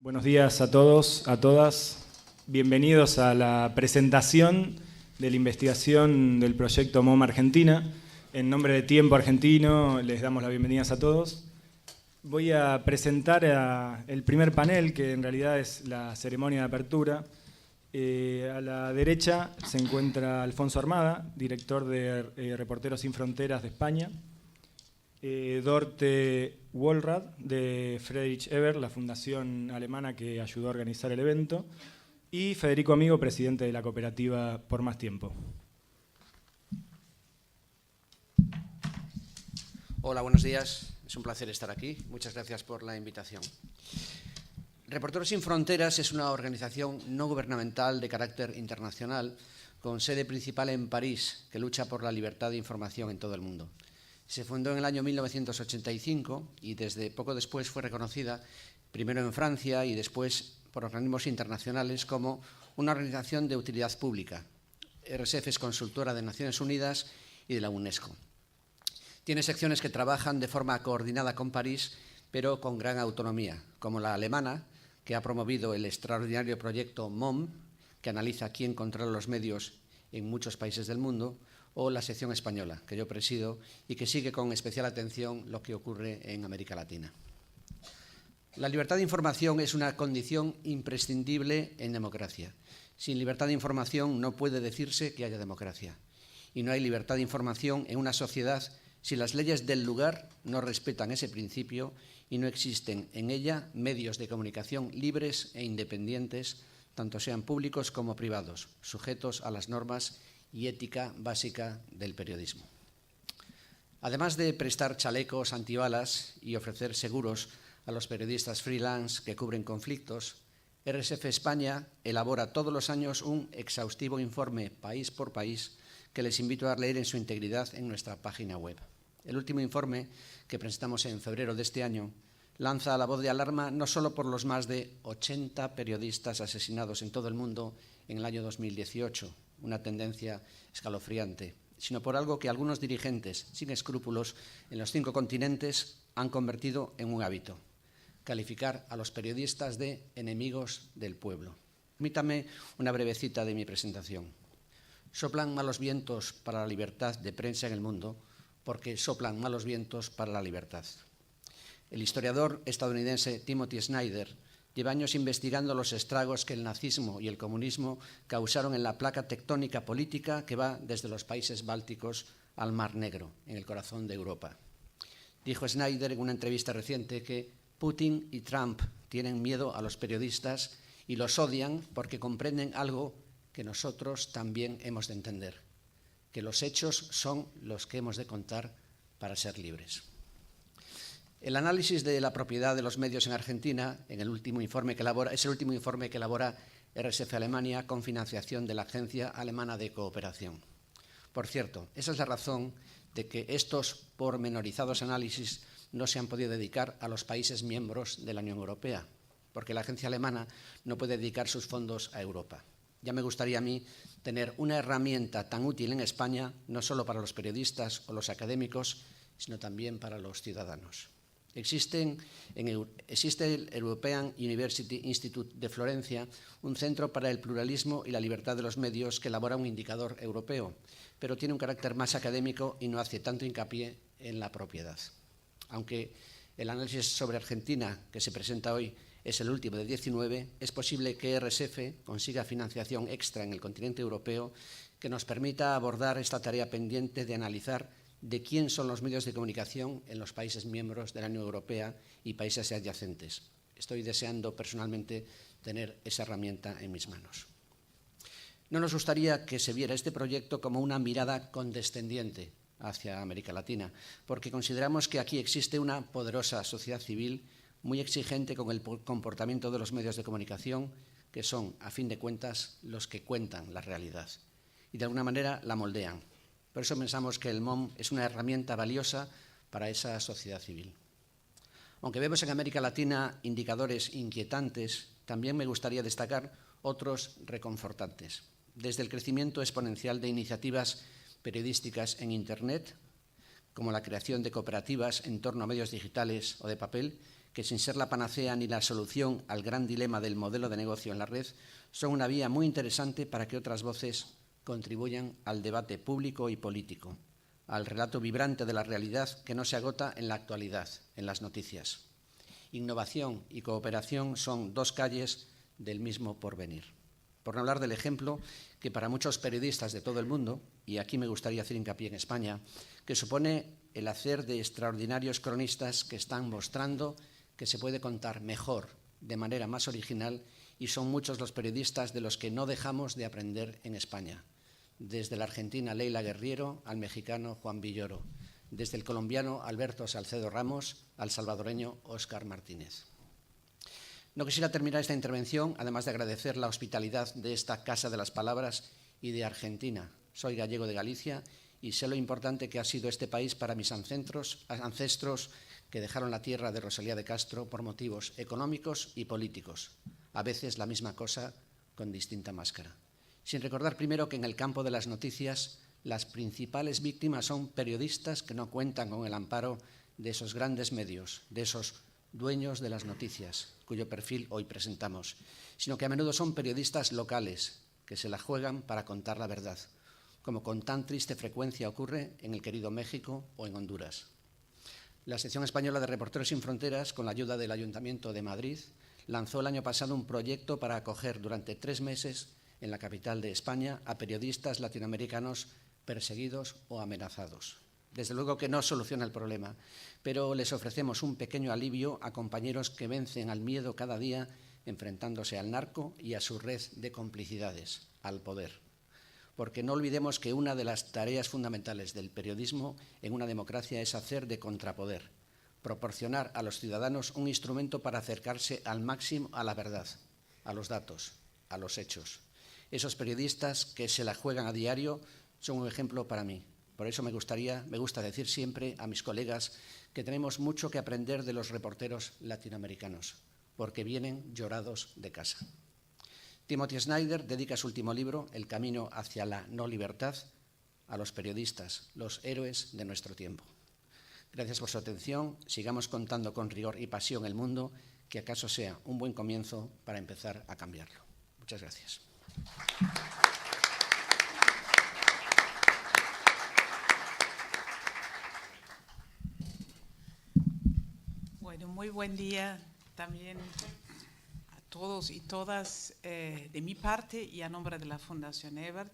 Buenos días a todos, a todas. Bienvenidos a la presentación de la investigación del proyecto MOM Argentina. En nombre de Tiempo Argentino les damos las bienvenidas a todos. Voy a presentar el primer panel, que en realidad es la ceremonia de apertura. A la derecha se encuentra Alfonso Armada, director de Reporteros Sin Fronteras de España. Dorte Wohlrath, de Friedrich Ebert, la fundación alemana que ayudó a organizar el evento, y Federico Amigo, presidente de la cooperativa Por Más Tiempo. Hola, buenos días. Es un placer estar aquí. Muchas gracias por la invitación. Reporteros Sin Fronteras es una organización no gubernamental de carácter internacional con sede principal en París, que lucha por la libertad de información en todo el mundo. Se fundó en el año 1985 y desde poco después fue reconocida, primero en Francia y después por organismos internacionales, como una organización de utilidad pública. RSF es consultora de Naciones Unidas y de la UNESCO. Tiene secciones que trabajan de forma coordinada con París, pero con gran autonomía, como la alemana, que ha promovido el extraordinario proyecto MOM, que analiza quién controla los medios en muchos países del mundo, o la sección española, que yo presido y que sigue con especial atención lo que ocurre en América Latina. La libertad de información es una condición imprescindible en democracia. Sin libertad de información no puede decirse que haya democracia. Y no hay libertad de información en una sociedad si las leyes del lugar no respetan ese principio y no existen en ella medios de comunicación libres e independientes, tanto sean públicos como privados, sujetos a las normas y ética básica del periodismo. Además de prestar chalecos antibalas y ofrecer seguros a los periodistas freelance que cubren conflictos, RSF España elabora todos los años un exhaustivo informe país por país que les invito a leer en su integridad en nuestra página web. El último informe, que presentamos en febrero de este año, lanza la voz de alarma no solo por los más de 80 periodistas asesinados en todo el mundo en el año 2018, una tendencia escalofriante, sino por algo que algunos dirigentes sin escrúpulos en los 5 continentes han convertido en un hábito: calificar a los periodistas de enemigos del pueblo. Permítame una breve cita de mi presentación. Soplan malos vientos para la libertad de prensa en el mundo porque soplan malos vientos para la libertad. El historiador estadounidense Timothy Snyder lleva años investigando los estragos que el nazismo y el comunismo causaron en la placa tectónica política que va desde los países bálticos al Mar Negro, en el corazón de Europa. Dijo Snyder en una entrevista reciente que Putin y Trump tienen miedo a los periodistas y los odian porque comprenden algo que nosotros también hemos de entender, que los hechos son los que hemos de contar para ser libres. El análisis de la propiedad de los medios en Argentina es el último informe que elabora RSF Alemania con financiación de la Agencia Alemana de Cooperación. Por cierto, esa es la razón de que estos pormenorizados análisis no se han podido dedicar a los países miembros de la Unión Europea, porque la agencia alemana no puede dedicar sus fondos a Europa. Ya me gustaría a mí tener una herramienta tan útil en España, no solo para los periodistas o los académicos, sino también para los ciudadanos. Existe el European University Institute de Florencia, un centro para el pluralismo y la libertad de los medios que elabora un indicador europeo, pero tiene un carácter más académico y no hace tanto hincapié en la propiedad. Aunque el análisis sobre Argentina que se presenta hoy es el último de 19, es posible que RSF consiga financiación extra en el continente europeo que nos permita abordar esta tarea pendiente de analizar de quién son los medios de comunicación en los países miembros de la Unión Europea y países adyacentes. Estoy deseando personalmente tener esa herramienta en mis manos. No nos gustaría que se viera este proyecto como una mirada condescendiente hacia América Latina, porque consideramos que aquí existe una poderosa sociedad civil muy exigente con el comportamiento de los medios de comunicación, que son, a fin de cuentas, los que cuentan la realidad y de alguna manera la moldean. Por eso pensamos que el MOM es una herramienta valiosa para esa sociedad civil. Aunque vemos en América Latina indicadores inquietantes, también me gustaría destacar otros reconfortantes. Desde el crecimiento exponencial de iniciativas periodísticas en Internet, como la creación de cooperativas en torno a medios digitales o de papel, que sin ser la panacea ni la solución al gran dilema del modelo de negocio en la red, son una vía muy interesante para que otras voces contribuyan al debate público y político, al relato vibrante de la realidad que no se agota en la actualidad, en las noticias. Innovación y cooperación son dos calles del mismo porvenir. Por no hablar del ejemplo que para muchos periodistas de todo el mundo, y aquí me gustaría hacer hincapié en España, que supone el hacer de extraordinarios cronistas que están mostrando que se puede contar mejor, de manera más original, y son muchos los periodistas de los que no dejamos de aprender en España. Desde la argentina Leila Guerriero al mexicano Juan Villoro, desde el colombiano Alberto Salcedo Ramos al salvadoreño Óscar Martínez. No quisiera terminar esta intervención, además de agradecer la hospitalidad de esta Casa de las Palabras y de Argentina. Soy gallego de Galicia y sé lo importante que ha sido este país para mis ancestros que dejaron la tierra de Rosalía de Castro por motivos económicos y políticos. A veces la misma cosa con distinta máscara. Sin recordar primero que en el campo de las noticias las principales víctimas son periodistas que no cuentan con el amparo de esos grandes medios, de esos dueños de las noticias, cuyo perfil hoy presentamos, sino que a menudo son periodistas locales que se la juegan para contar la verdad, como con tan triste frecuencia ocurre en el querido México o en Honduras. La sección española de Reporteros Sin Fronteras, con la ayuda del Ayuntamiento de Madrid, lanzó el año pasado un proyecto para acoger durante 3 meses en la capital de España a periodistas latinoamericanos perseguidos o amenazados. Desde luego que no soluciona el problema, pero les ofrecemos un pequeño alivio a compañeros que vencen al miedo cada día enfrentándose al narco y a su red de complicidades, al poder. Porque no olvidemos que una de las tareas fundamentales del periodismo en una democracia es hacer de contrapoder, proporcionar a los ciudadanos un instrumento para acercarse al máximo a la verdad, a los datos, a los hechos. Esos periodistas que se la juegan a diario son un ejemplo para mí. Por eso me gusta decir siempre a mis colegas que tenemos mucho que aprender de los reporteros latinoamericanos, porque vienen llorados de casa. Timothy Snyder dedica su último libro, El camino hacia la no libertad, a los periodistas, los héroes de nuestro tiempo. Gracias por su atención. Sigamos contando con rigor y pasión el mundo, que acaso sea un buen comienzo para empezar a cambiarlo. Muchas gracias. Bueno, muy buen día también a todos y todas. De mi parte y a nombre de la Fundación Ebert,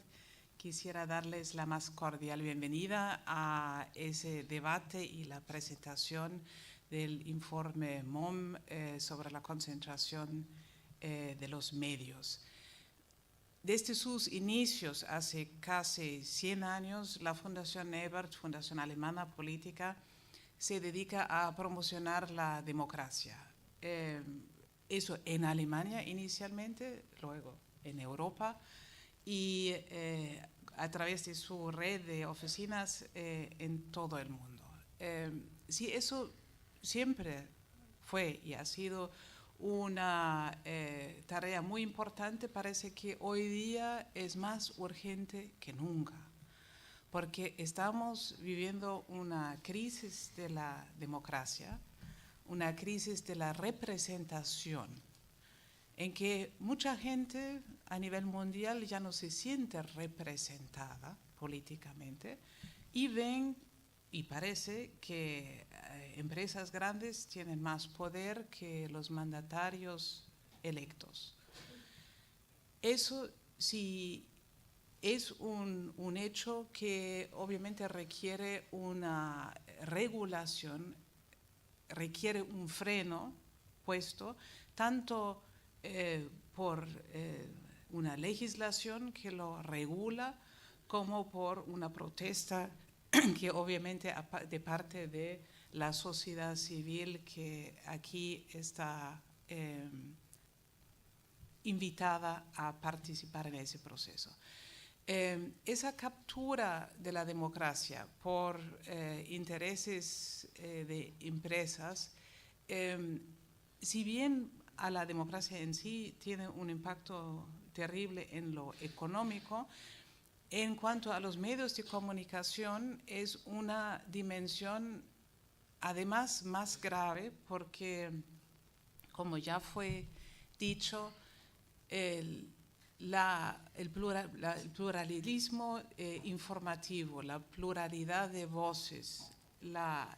quisiera darles la más cordial bienvenida a ese debate y la presentación del informe MOM sobre la concentración de los medios. Desde sus inicios, hace casi 100 años, la Fundación Ebert, Fundación Alemana Política, se dedica a promocionar la democracia. Eso en Alemania inicialmente, luego en Europa, y a través de su red de oficinas en todo el mundo. Sí, eso siempre fue y ha sido una tarea muy importante. Parece que hoy día es más urgente que nunca, porque estamos viviendo una crisis de la democracia, una crisis de la representación, en que mucha gente a nivel mundial ya no se siente representada políticamente y ven y parece que empresas grandes tienen más poder que los mandatarios electos. Eso sí es un hecho que obviamente requiere una regulación, requiere un freno puesto, tanto por una legislación que lo regula, como por una protesta que obviamente de parte de la sociedad civil que aquí está invitada a participar en ese proceso. Esa captura de la democracia por intereses de empresas, si bien a la democracia en sí tiene un impacto terrible en lo económico, en cuanto a los medios de comunicación es una dimensión además más grave porque, como ya fue dicho, el pluralismo informativo, la pluralidad de voces, la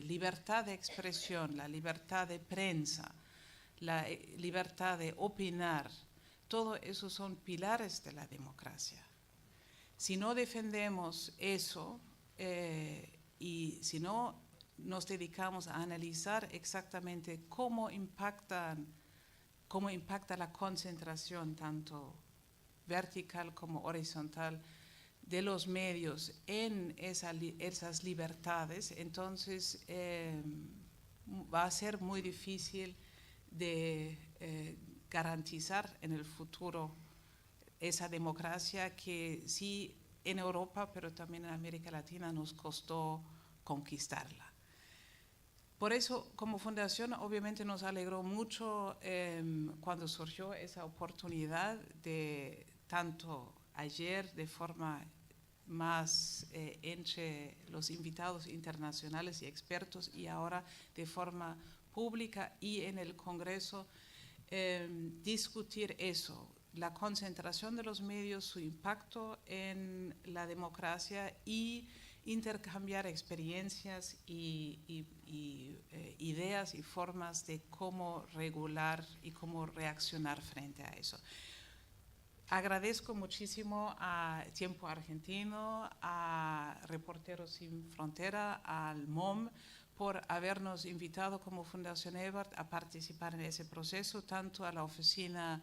libertad de expresión, la libertad de prensa, la libertad de opinar, todo eso son pilares de la democracia. Si no defendemos eso y si no nos dedicamos a analizar exactamente cómo impacta la concentración tanto vertical como horizontal de los medios en esas libertades, entonces va a ser muy difícil de garantizar en el futuro esa democracia que sí en Europa, pero también en América Latina nos costó conquistarla. Por eso, como fundación, obviamente nos alegró mucho cuando surgió esa oportunidad de tanto ayer de forma más entre los invitados internacionales y expertos y ahora de forma pública y en el Congreso discutir eso, la concentración de los medios, su impacto en la democracia y intercambiar experiencias y ideas y formas de cómo regular y cómo reaccionar frente a eso. Agradezco muchísimo a Tiempo Argentino, a Reporteros Sin Frontera, al MOM, por habernos invitado como Fundación Ebert a participar en ese proceso, tanto a la oficina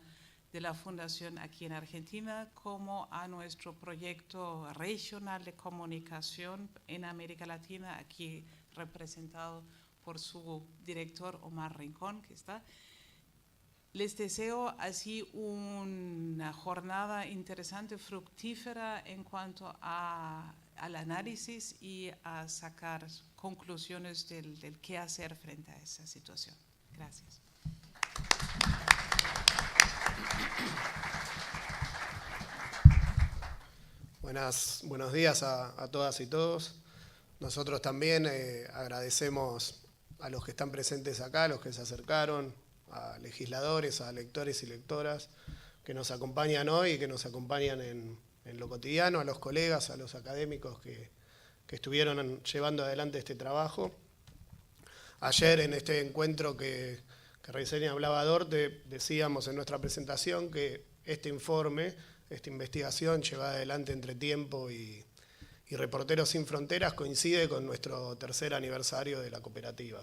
de la Fundación aquí en Argentina como a nuestro proyecto regional de comunicación en América Latina, aquí representado por su director Omar Rincón, que está. Les deseo así una jornada interesante, fructífera en cuanto al análisis y a sacar conclusiones del qué hacer frente a esa situación. Gracias. Buenos días a todas y todos. Nosotros también agradecemos a los que están presentes acá, a los que se acercaron, a legisladores, a lectores y lectoras que nos acompañan hoy y que nos acompañan en lo cotidiano, a los colegas, a los académicos que estuvieron llevando adelante este trabajo. Ayer en este encuentro que recién hablaba Dorte, decíamos en nuestra presentación que este informe, esta investigación llevada adelante entre Tiempo y Reporteros Sin Fronteras coincide con nuestro 3er aniversario de la cooperativa.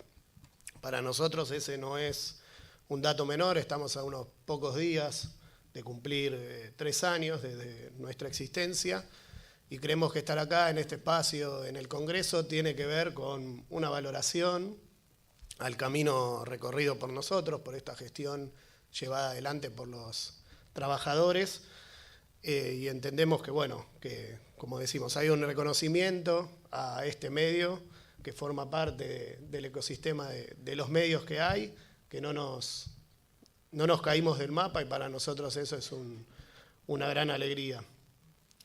Para nosotros ese no es un dato menor, estamos a unos pocos días de cumplir 3 años desde nuestra existencia y creemos que estar acá en este espacio, en el Congreso, tiene que ver con una valoración al camino recorrido por nosotros, por esta gestión llevada adelante por los trabajadores y entendemos que, bueno, que como decimos, hay un reconocimiento a este medio que forma parte del ecosistema de los medios que hay, que no nos caímos del mapa y para nosotros eso es una gran alegría.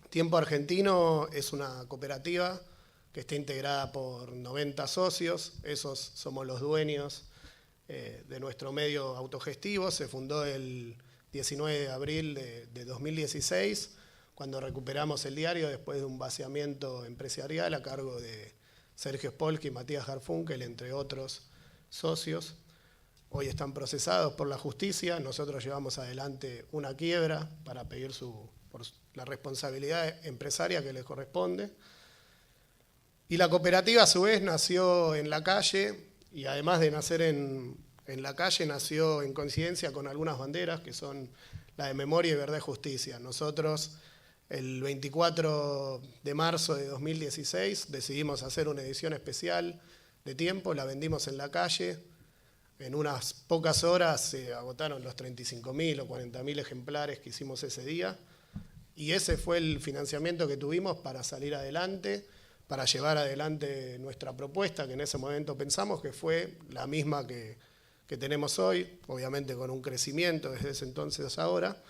Tiempo Argentino es una cooperativa que está integrada por 90 socios, esos somos los dueños de nuestro medio autogestivo, se fundó el 19 de abril de 2016, cuando recuperamos el diario después de un vaciamiento empresarial a cargo de Sergio Spolsky y Matías Garfunkel, entre otros socios. Hoy están procesados por la justicia, nosotros llevamos adelante una quiebra para pedir por la responsabilidad empresaria que les corresponde. Y la cooperativa a su vez nació en la calle y además de nacer en la calle nació en coincidencia con algunas banderas que son la de memoria y verdad y justicia. Nosotros el 24 de marzo de 2016 decidimos hacer una edición especial de Tiempo, la vendimos en la calle. En unas pocas horas se agotaron los 35.000 o 40.000 ejemplares que hicimos ese día y ese fue el financiamiento que tuvimos para salir adelante, para llevar adelante nuestra propuesta, que en ese momento pensamos que fue la misma que tenemos hoy, obviamente con un crecimiento desde ese entonces a ahora,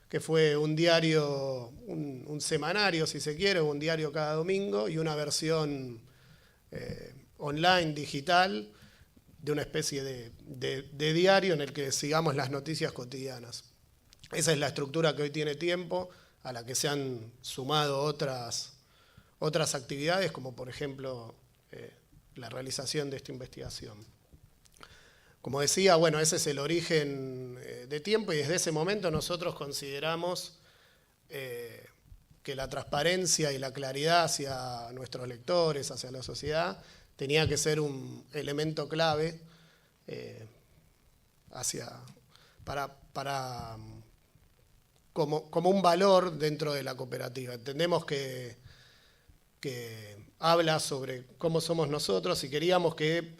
que fue un diario, un semanario si se quiere, un diario cada domingo y una versión online, digital, de una especie de diario en el que sigamos las noticias cotidianas. Esa es la estructura que hoy tiene Tiempo, a la que se han sumado otras actividades, como por ejemplo la realización de esta investigación. Como decía, bueno, ese es el origen de Tiempo, y desde ese momento nosotros consideramos que la transparencia y la claridad hacia nuestros lectores, hacia la sociedad, tenía que ser un elemento clave como un valor dentro de la cooperativa. Entendemos que habla sobre cómo somos nosotros, y queríamos que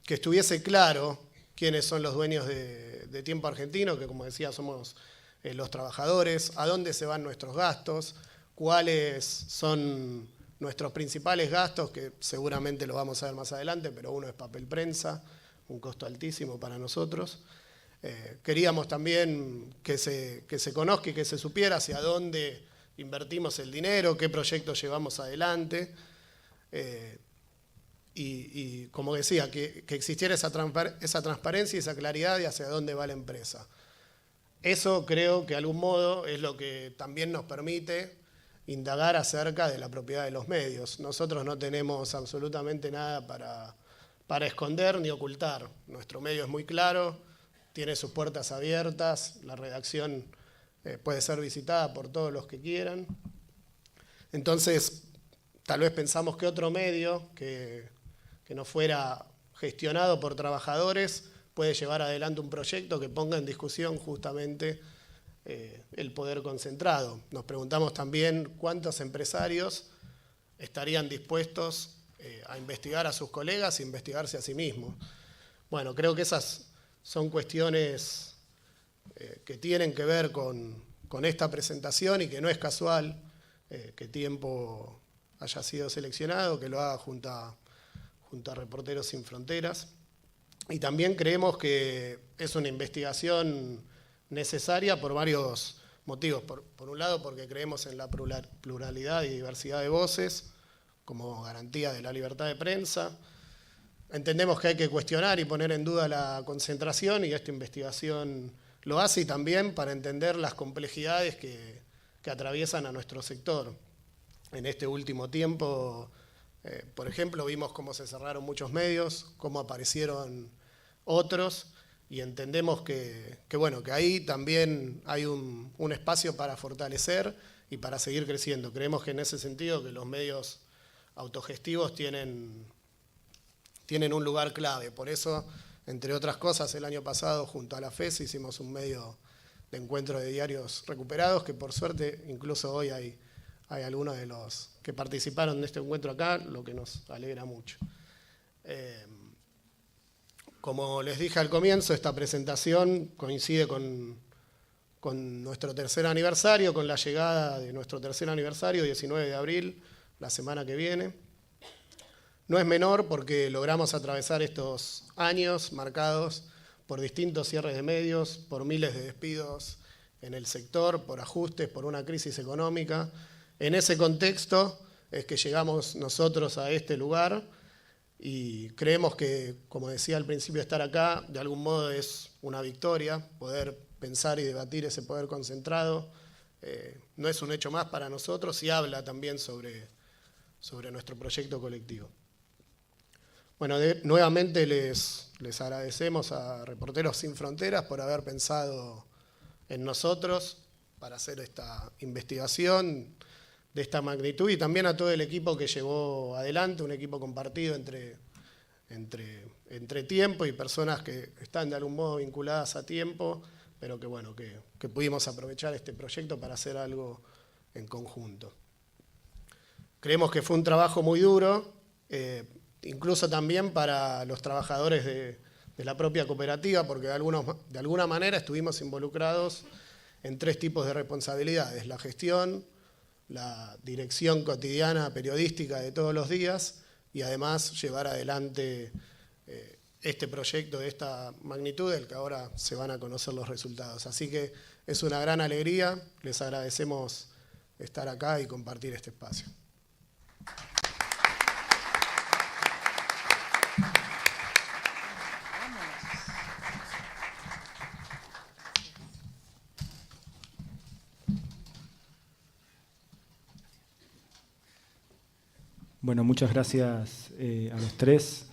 estuviese claro quiénes son los dueños de Tiempo Argentino, que como decía somos los trabajadores, a dónde se van nuestros gastos, cuáles son nuestros principales gastos, que seguramente lo vamos a ver más adelante, pero uno es papel prensa, un costo altísimo para nosotros. Queríamos también que se conozca y que se supiera hacia dónde invertimos el dinero, qué proyectos llevamos adelante, y como decía, que existiera esa transparencia y esa claridad de hacia dónde va la empresa. Eso creo que de algún modo es lo que también nos permite indagar acerca de la propiedad de los medios. Nosotros no tenemos absolutamente nada para esconder ni ocultar. Nuestro medio es muy claro, tiene sus puertas abiertas, la redacción puede ser visitada por todos los que quieran. Entonces, tal vez pensamos que otro medio que no fuera gestionado por trabajadores puede llevar adelante un proyecto que ponga en discusión justamente el poder concentrado. Nos preguntamos también cuántos empresarios estarían dispuestos a investigar a sus colegas e investigarse a sí mismos. Bueno, creo que esas son cuestiones que tienen que ver con esta presentación, y que no es casual que Tiempo haya sido seleccionado, que lo haga junto a Reporteros Sin Fronteras. Y también creemos que es una investigación necesaria por varios motivos. Por un lado, porque creemos en la pluralidad y diversidad de voces como garantía de la libertad de prensa. Entendemos que hay que cuestionar y poner en duda la concentración, y esta investigación lo hace, y también para entender las complejidades que atraviesan a nuestro sector. En este último tiempo, por ejemplo, vimos cómo se cerraron muchos medios, cómo aparecieron otros, y entendemos que ahí también hay un espacio para fortalecer y para seguir creciendo. Creemos que en ese sentido que los medios autogestivos tienen un lugar clave. Por eso, entre otras cosas, el año pasado junto a la FES hicimos un medio de encuentro de diarios recuperados, que por suerte incluso hoy hay algunos de los que participaron de este encuentro acá, lo que nos alegra mucho. Como les dije al comienzo, esta presentación coincide con nuestro tercer aniversario, con la llegada de nuestro tercer aniversario, 19 de abril, la semana que viene. No es menor porque logramos atravesar estos años marcados por distintos cierres de medios, por miles de despidos en el sector, por ajustes, por una crisis económica. En ese contexto es que llegamos nosotros a este lugar, y creemos que, como decía al principio, estar acá de algún modo es una victoria. Poder pensar y debatir ese poder concentrado no es un hecho más para nosotros, y habla también sobre nuestro proyecto colectivo. Bueno, nuevamente les agradecemos a Reporteros Sin Fronteras por haber pensado en nosotros para hacer esta investigación de esta magnitud, y también a todo el equipo que llevó adelante, un equipo compartido entre Tiempo y personas que están de algún modo vinculadas a Tiempo, pero que pudimos aprovechar este proyecto para hacer algo en conjunto. Creemos que fue un trabajo muy duro, incluso también para los trabajadores de la propia cooperativa, porque de alguna manera estuvimos involucrados en 3 tipos de responsabilidades: la gestión, la dirección cotidiana periodística de todos los días, y además llevar adelante este proyecto de esta magnitud, del que ahora se van a conocer los resultados. Así que es una gran alegría, les agradecemos estar acá y compartir este espacio. Bueno, muchas gracias a los tres.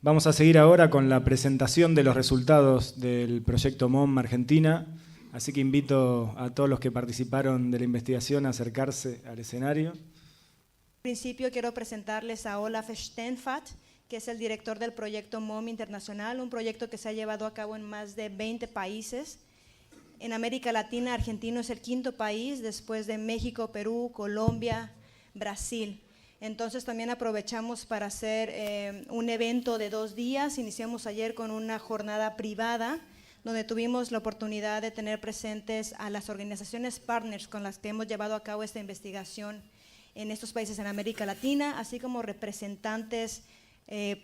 Vamos a seguir ahora con la presentación de los resultados del proyecto MOM Argentina, así que invito a todos los que participaron de la investigación a acercarse al escenario. En principio quiero presentarles a Olaf Steenfatt, que es el director del proyecto MOM Internacional, un proyecto que se ha llevado a cabo en más de 20 países. En América Latina, Argentina es el 5º país, después de México, Perú, Colombia, Brasil. Entonces también aprovechamos para hacer un evento de 2 días. Iniciamos ayer con una jornada privada, donde tuvimos la oportunidad de tener presentes a las organizaciones partners con las que hemos llevado a cabo esta investigación en estos países en América Latina, así como representantes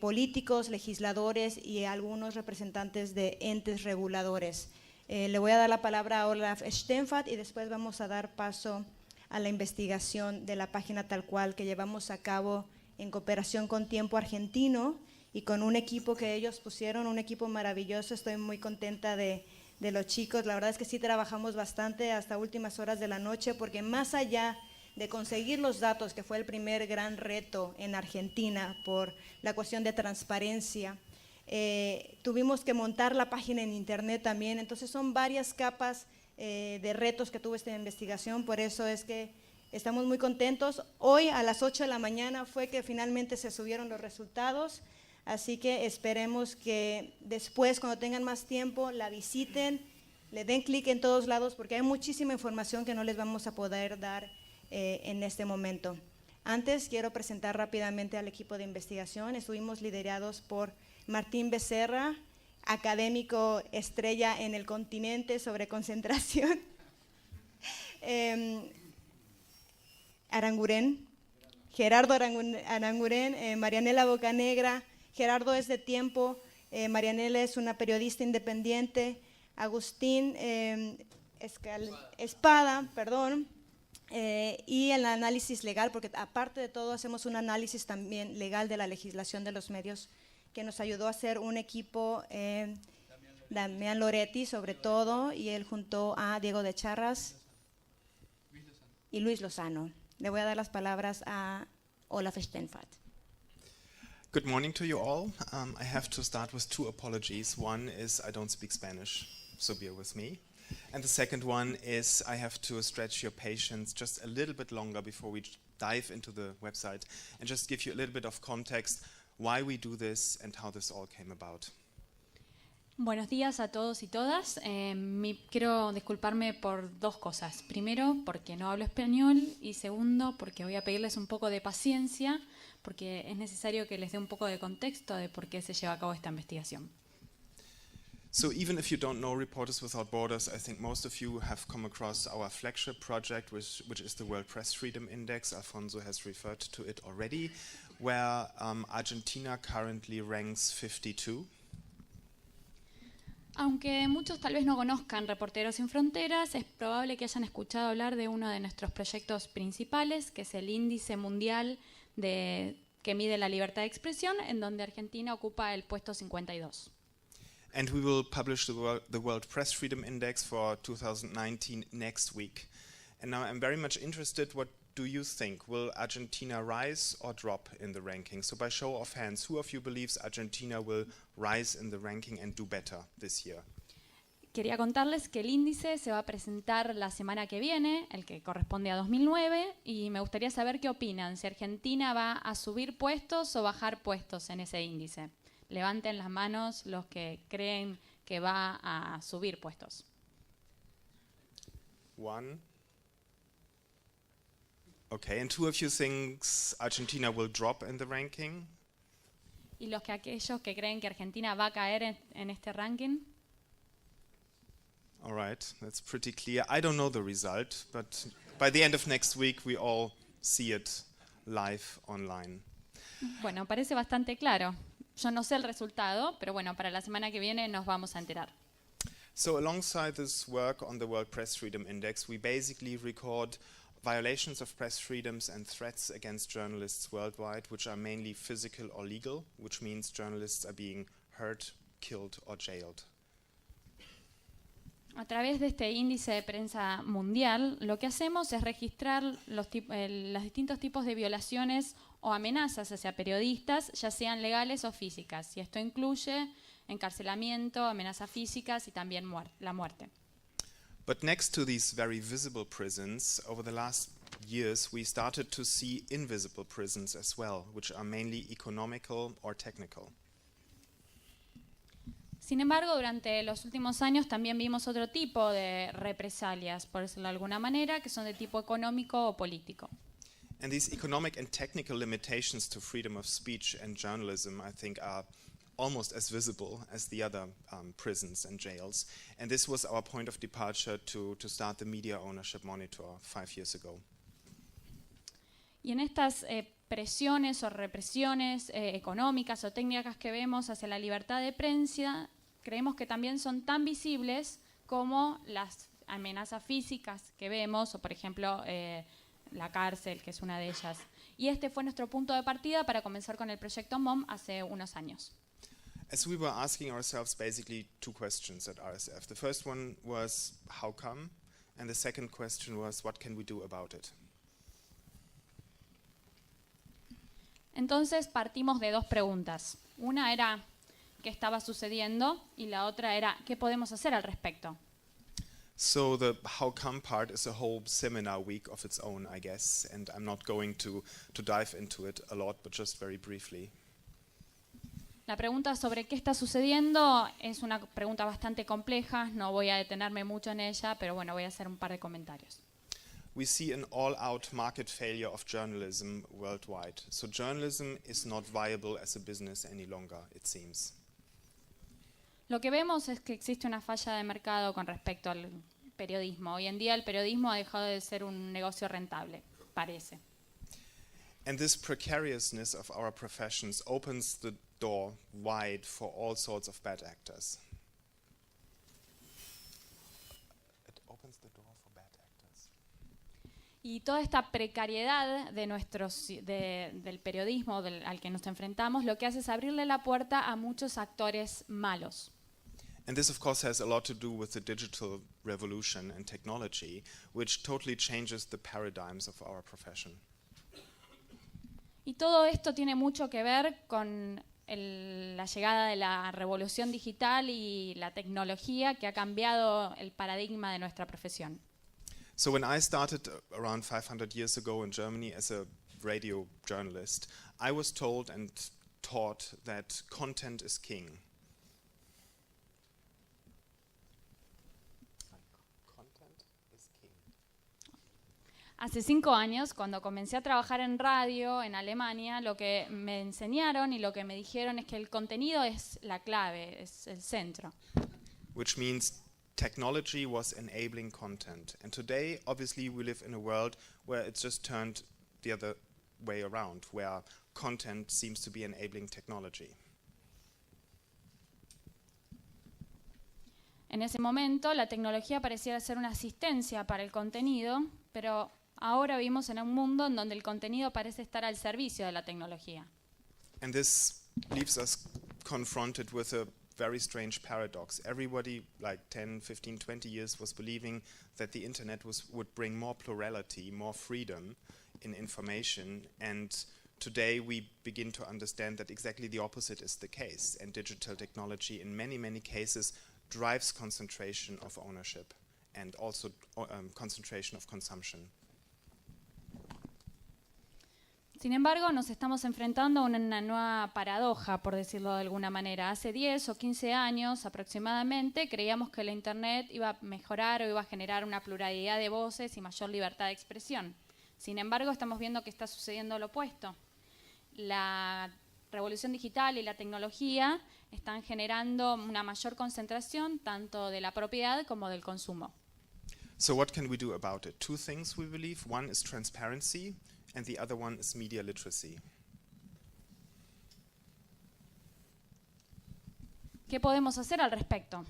políticos, legisladores y algunos representantes de entes reguladores. Le voy a dar la palabra a Olaf Steenfatt y después vamos a dar paso a la investigación de la página tal cual que llevamos a cabo en cooperación con Tiempo Argentino y con un equipo que ellos pusieron, un equipo maravilloso. Estoy muy contenta de los chicos. La verdad es que sí trabajamos bastante hasta últimas horas de la noche, porque más allá de conseguir los datos, que fue el primer gran reto en Argentina por la cuestión de transparencia, tuvimos que montar la página en internet también. Entonces son varias capas de retos que tuvo esta investigación, por eso es que estamos muy contentos. Hoy a las 8 de la mañana fue que finalmente se subieron los resultados, así que esperemos que después, cuando tengan más tiempo, la visiten, le den clic en todos lados, porque hay muchísima información que no les vamos a poder dar en este momento. Antes quiero presentar rápidamente al equipo de investigación. Estuvimos liderados por Martín Becerra, académico estrella en el continente sobre concentración. Aranguren, Gerardo Aranguren, Marianela Bocanegra. Gerardo es de Tiempo, Marianela es una periodista independiente, Agustín Espada, y el análisis legal, porque aparte de todo hacemos un análisis también legal de la legislación de los medios, que nos ayudó a hacer un equipo, Damián Loretti sobre todo, y él junto a Diego de Charras y Luis Lozano. Le voy a dar las palabras a Olaf Steenfatt. Good morning to you all. I have to start with 2 apologies. One is I don't speak Spanish, so bear with me. And the second one is I have to stretch your patience just a little bit longer before we dive into the website and just give you a little bit of context why we do this and how this all came about. Buenos días a todos y todas. Quiero disculparme por 2 cosas. Primero, porque no hablo español, y segundo, porque voy a pedirles un poco de paciencia, porque es necesario que les dé un poco de contexto de por qué se lleva a cabo esta investigación. So even if you don't know Reporters Without Borders, I think most of you have come across our flagship project, which is the World Press Freedom Index. Alfonso has referred to it already, where Argentina currently ranks 52. Aunque muchos tal vez no conozcan Reporteros Sin Fronteras, es probable que hayan escuchado hablar de uno de nuestros proyectos principales, que es el Índice Mundial que mide la libertad de expresión, en donde Argentina ocupa el puesto 52. And we will publish the World Press Freedom Index for 2019 next week. And now I'm very much interested, what do you think? Will Argentina rise or drop in the ranking? So by show of hands, who of you believes Argentina will rise in the ranking and do better this year? Quería contarles que el índice se va a presentar la semana que viene, el que corresponde a 2009, y me gustaría saber qué opinan, si Argentina va a subir puestos o bajar puestos en ese índice. Levanten las manos los que creen que va a subir puestos. 1. Okay, and who of you thinks Argentina will drop in the ranking? ¿Y aquellos que creen que Argentina va a caer en este ranking? All right, that's pretty clear. I don't know the result, but by the end of next week we all see it live online. Bueno, parece bastante claro. Yo no sé el resultado, pero bueno, para la semana que viene nos vamos a enterar. So alongside this work on the World Press Freedom Index, we basically record violations of press freedoms and threats against journalists worldwide, which are mainly physical or legal, which means journalists are being hurt, killed or jailed. A través de este índice de prensa mundial, lo que hacemos es registrar los distintos tipos de violaciones o amenazas hacia periodistas, ya sean legales o físicas. Y esto incluye encarcelamiento, amenazas físicas y también la muerte. But next to these very visible prisons, over the last years we started to see invisible prisons as well, which are mainly economical or technical. Sin embargo, durante los últimos años también vimos otro tipo de represalias, por decirlo de alguna manera, que son de tipo económico o político. And these economic and technical limitations to freedom of speech and journalism, I think, are almost as visible as the other prisons and jails. And this was our point of departure to start the Media Ownership Monitor 5 years ago. Y en estas presiones o represiones económicas o técnicas que vemos hacia la libertad de prensa, creemos que también son tan visibles como las amenazas físicas que vemos, o por ejemplo la cárcel, que es una de ellas. Y este fue nuestro punto de partida para comenzar con el proyecto MOM hace unos años. As we were asking ourselves basically two questions at RSF. The first one was, how come? And the second question was, what can we do about it? Entonces partimos de dos preguntas. Una era qué estaba sucediendo y la otra era qué podemos hacer al respecto. So the how come part is a whole seminar week of its own, I guess, and I'm not going to dive into it a lot, but just very briefly. La pregunta sobre qué está sucediendo es una pregunta bastante compleja, no voy a detenerme mucho en ella, pero bueno, voy a hacer un par de comentarios. We see an all-out market failure of journalism worldwide. So journalism is not viable as a business any longer, it seems. Lo que vemos es que existe una falla de mercado con respecto al periodismo. Hoy en día el periodismo ha dejado de ser un negocio rentable, parece. And this precariousness of our professions opens the door wide for all sorts of bad actors. It opens the door for bad actors. Y toda esta precariedad de del periodismo al que nos enfrentamos, lo que hace es abrirle la puerta a muchos actores malos. And this, of course, has a lot to do with the digital revolution and technology, which totally changes the paradigms of our profession. Y todo esto tiene mucho que ver con la llegada de la revolución digital y la tecnología que ha cambiado el paradigma de nuestra profesión. So when I started around 500 years ago in Germany as a radio journalist, I was told and taught that content is king. Content is king. Hace 5 años, cuando comencé a trabajar en radio en Alemania, lo que me enseñaron y lo que me dijeron es que el contenido es la clave, es el centro. Which means technology was enabling content. And today, obviously, we live in a world where it's just turned the other way around, where content seems to be enabling technology. En ese momento, la tecnología pareciera ser una asistencia para el contenido, pero ahora vivimos en un mundo en donde el contenido parece estar al servicio de la tecnología. And this leaves us confronted with a very strange paradox. Everybody, like 10, 15, 20 years, was believing that the internet would bring more plurality, more freedom in information, and today we begin to understand that exactly the opposite is the case, and digital technology in many, many cases drives concentration of ownership and also concentration of consumption. Sin embargo, nos estamos enfrentando a una nueva paradoja, por decirlo de alguna manera. Hace 10 o 15 años aproximadamente creíamos que la Internet iba a mejorar o iba a generar una pluralidad de voces y mayor libertad de expresión. Sin embargo, estamos viendo que está sucediendo lo opuesto. La revolución digital y la tecnología están generando una mayor concentración tanto de la propiedad como del consumo. So what can we do about it? Two things we believe. One is transparency, and the other one is media literacy. ¿Qué podemos hacer al respecto?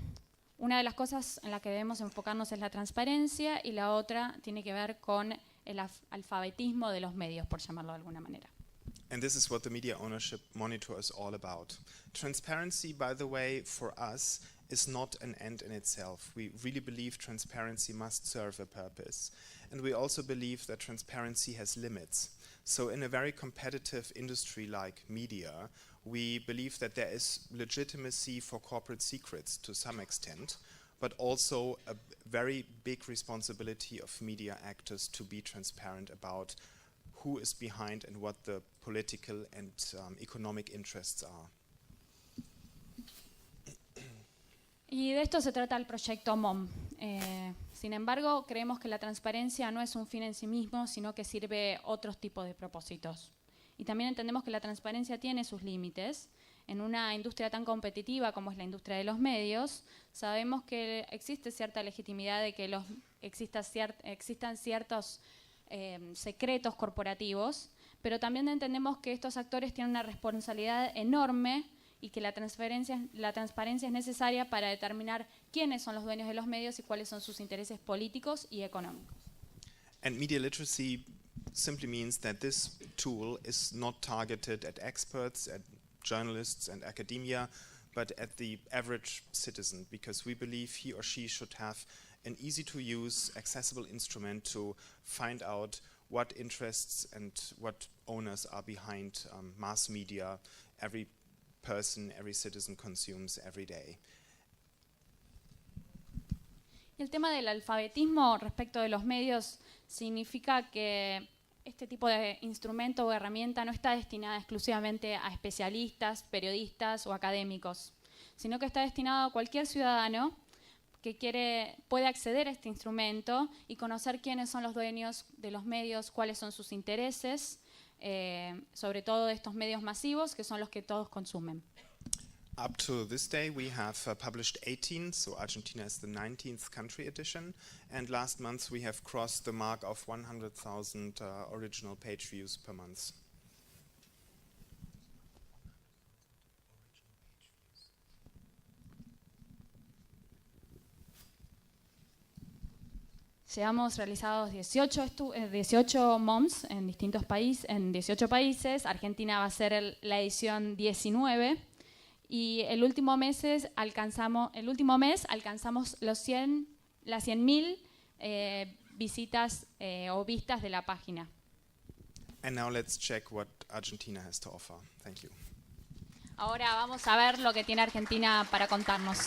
Una de las cosas en las que debemos enfocarnos es la transparencia y la otra tiene que ver con el alfabetismo de los medios, por llamarlo de alguna manera. And this is what the Media Ownership Monitor is all about. Transparency, by the way, for us, is not an end in itself. We really believe transparency must serve a purpose. And we also believe that transparency has limits. So in a very competitive industry like media, we believe that there is legitimacy for corporate secrets to some extent, but also a very big responsibility of media actors to be transparent about who is behind and what the political and economic interests are. Y de esto se trata el proyecto MOM. Sin embargo, creemos que la transparencia no es un fin en sí mismo, sino que sirve otros tipos de propósitos. Y también entendemos que la transparencia tiene sus límites. En una industria tan competitiva como es la industria de los medios, sabemos que existe cierta legitimidad de que existan ciertos secretos corporativos, pero también entendemos que estos actores tienen una responsabilidad enorme y que la transparencia es necesaria para determinar quiénes son los dueños de los medios y cuáles son sus intereses políticos y económicos. And media literacy simply means that this tool is not targeted at experts, at journalists and academia, but at the average citizen, because we believe he or she should have an easy-to-use, accessible instrument to find out what interests and what owners are behind mass media every person, every citizen consumes every day. El tema del alfabetismo respecto de los medios significa que este tipo de instrumento o herramienta no está destinada exclusivamente a especialistas, periodistas o académicos, sino que está destinado a cualquier ciudadano que puede acceder a este instrumento y conocer quiénes son los dueños de los medios, cuáles son sus intereses, sobre todo de estos medios masivos que son los que todos consumen. Up to this day, we have published 18, so Argentina is the 19th country edition, and last month we have crossed the mark of 100,000 original page views per month. Llevamos realizados 18 MOMs en distintos países, en 18 países. Argentina va a ser la edición 19. Y el último mes alcanzamos las 100.000 visitas o vistas de la página. And now let's check what Argentina has to offer. Thank you. Ahora vamos a ver lo que tiene Argentina para contarnos.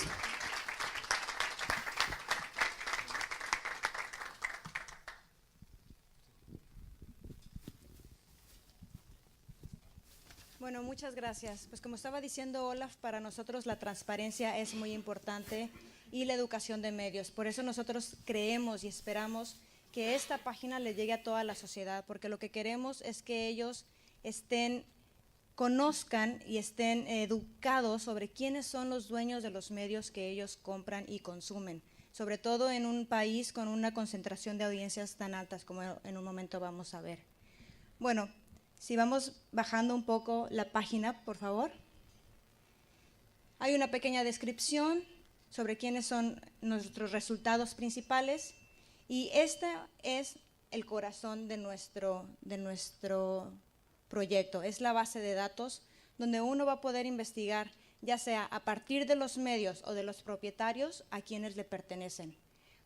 Bueno, muchas gracias. Pues como estaba diciendo Olaf, para nosotros la transparencia es muy importante y la educación de medios. Por eso nosotros creemos y esperamos que esta página le llegue a toda la sociedad, porque lo que queremos es que ellos conozcan y estén educados sobre quiénes son los dueños de los medios que ellos compran y consumen, sobre todo en un país con una concentración de audiencias tan altas como en un momento vamos a ver. Bueno, si vamos bajando un poco la página, por favor. Hay una pequeña descripción sobre quiénes son nuestros resultados principales y este es el corazón de nuestro proyecto. Es la base de datos donde uno va a poder investigar, ya sea a partir de los medios o de los propietarios a quienes le pertenecen.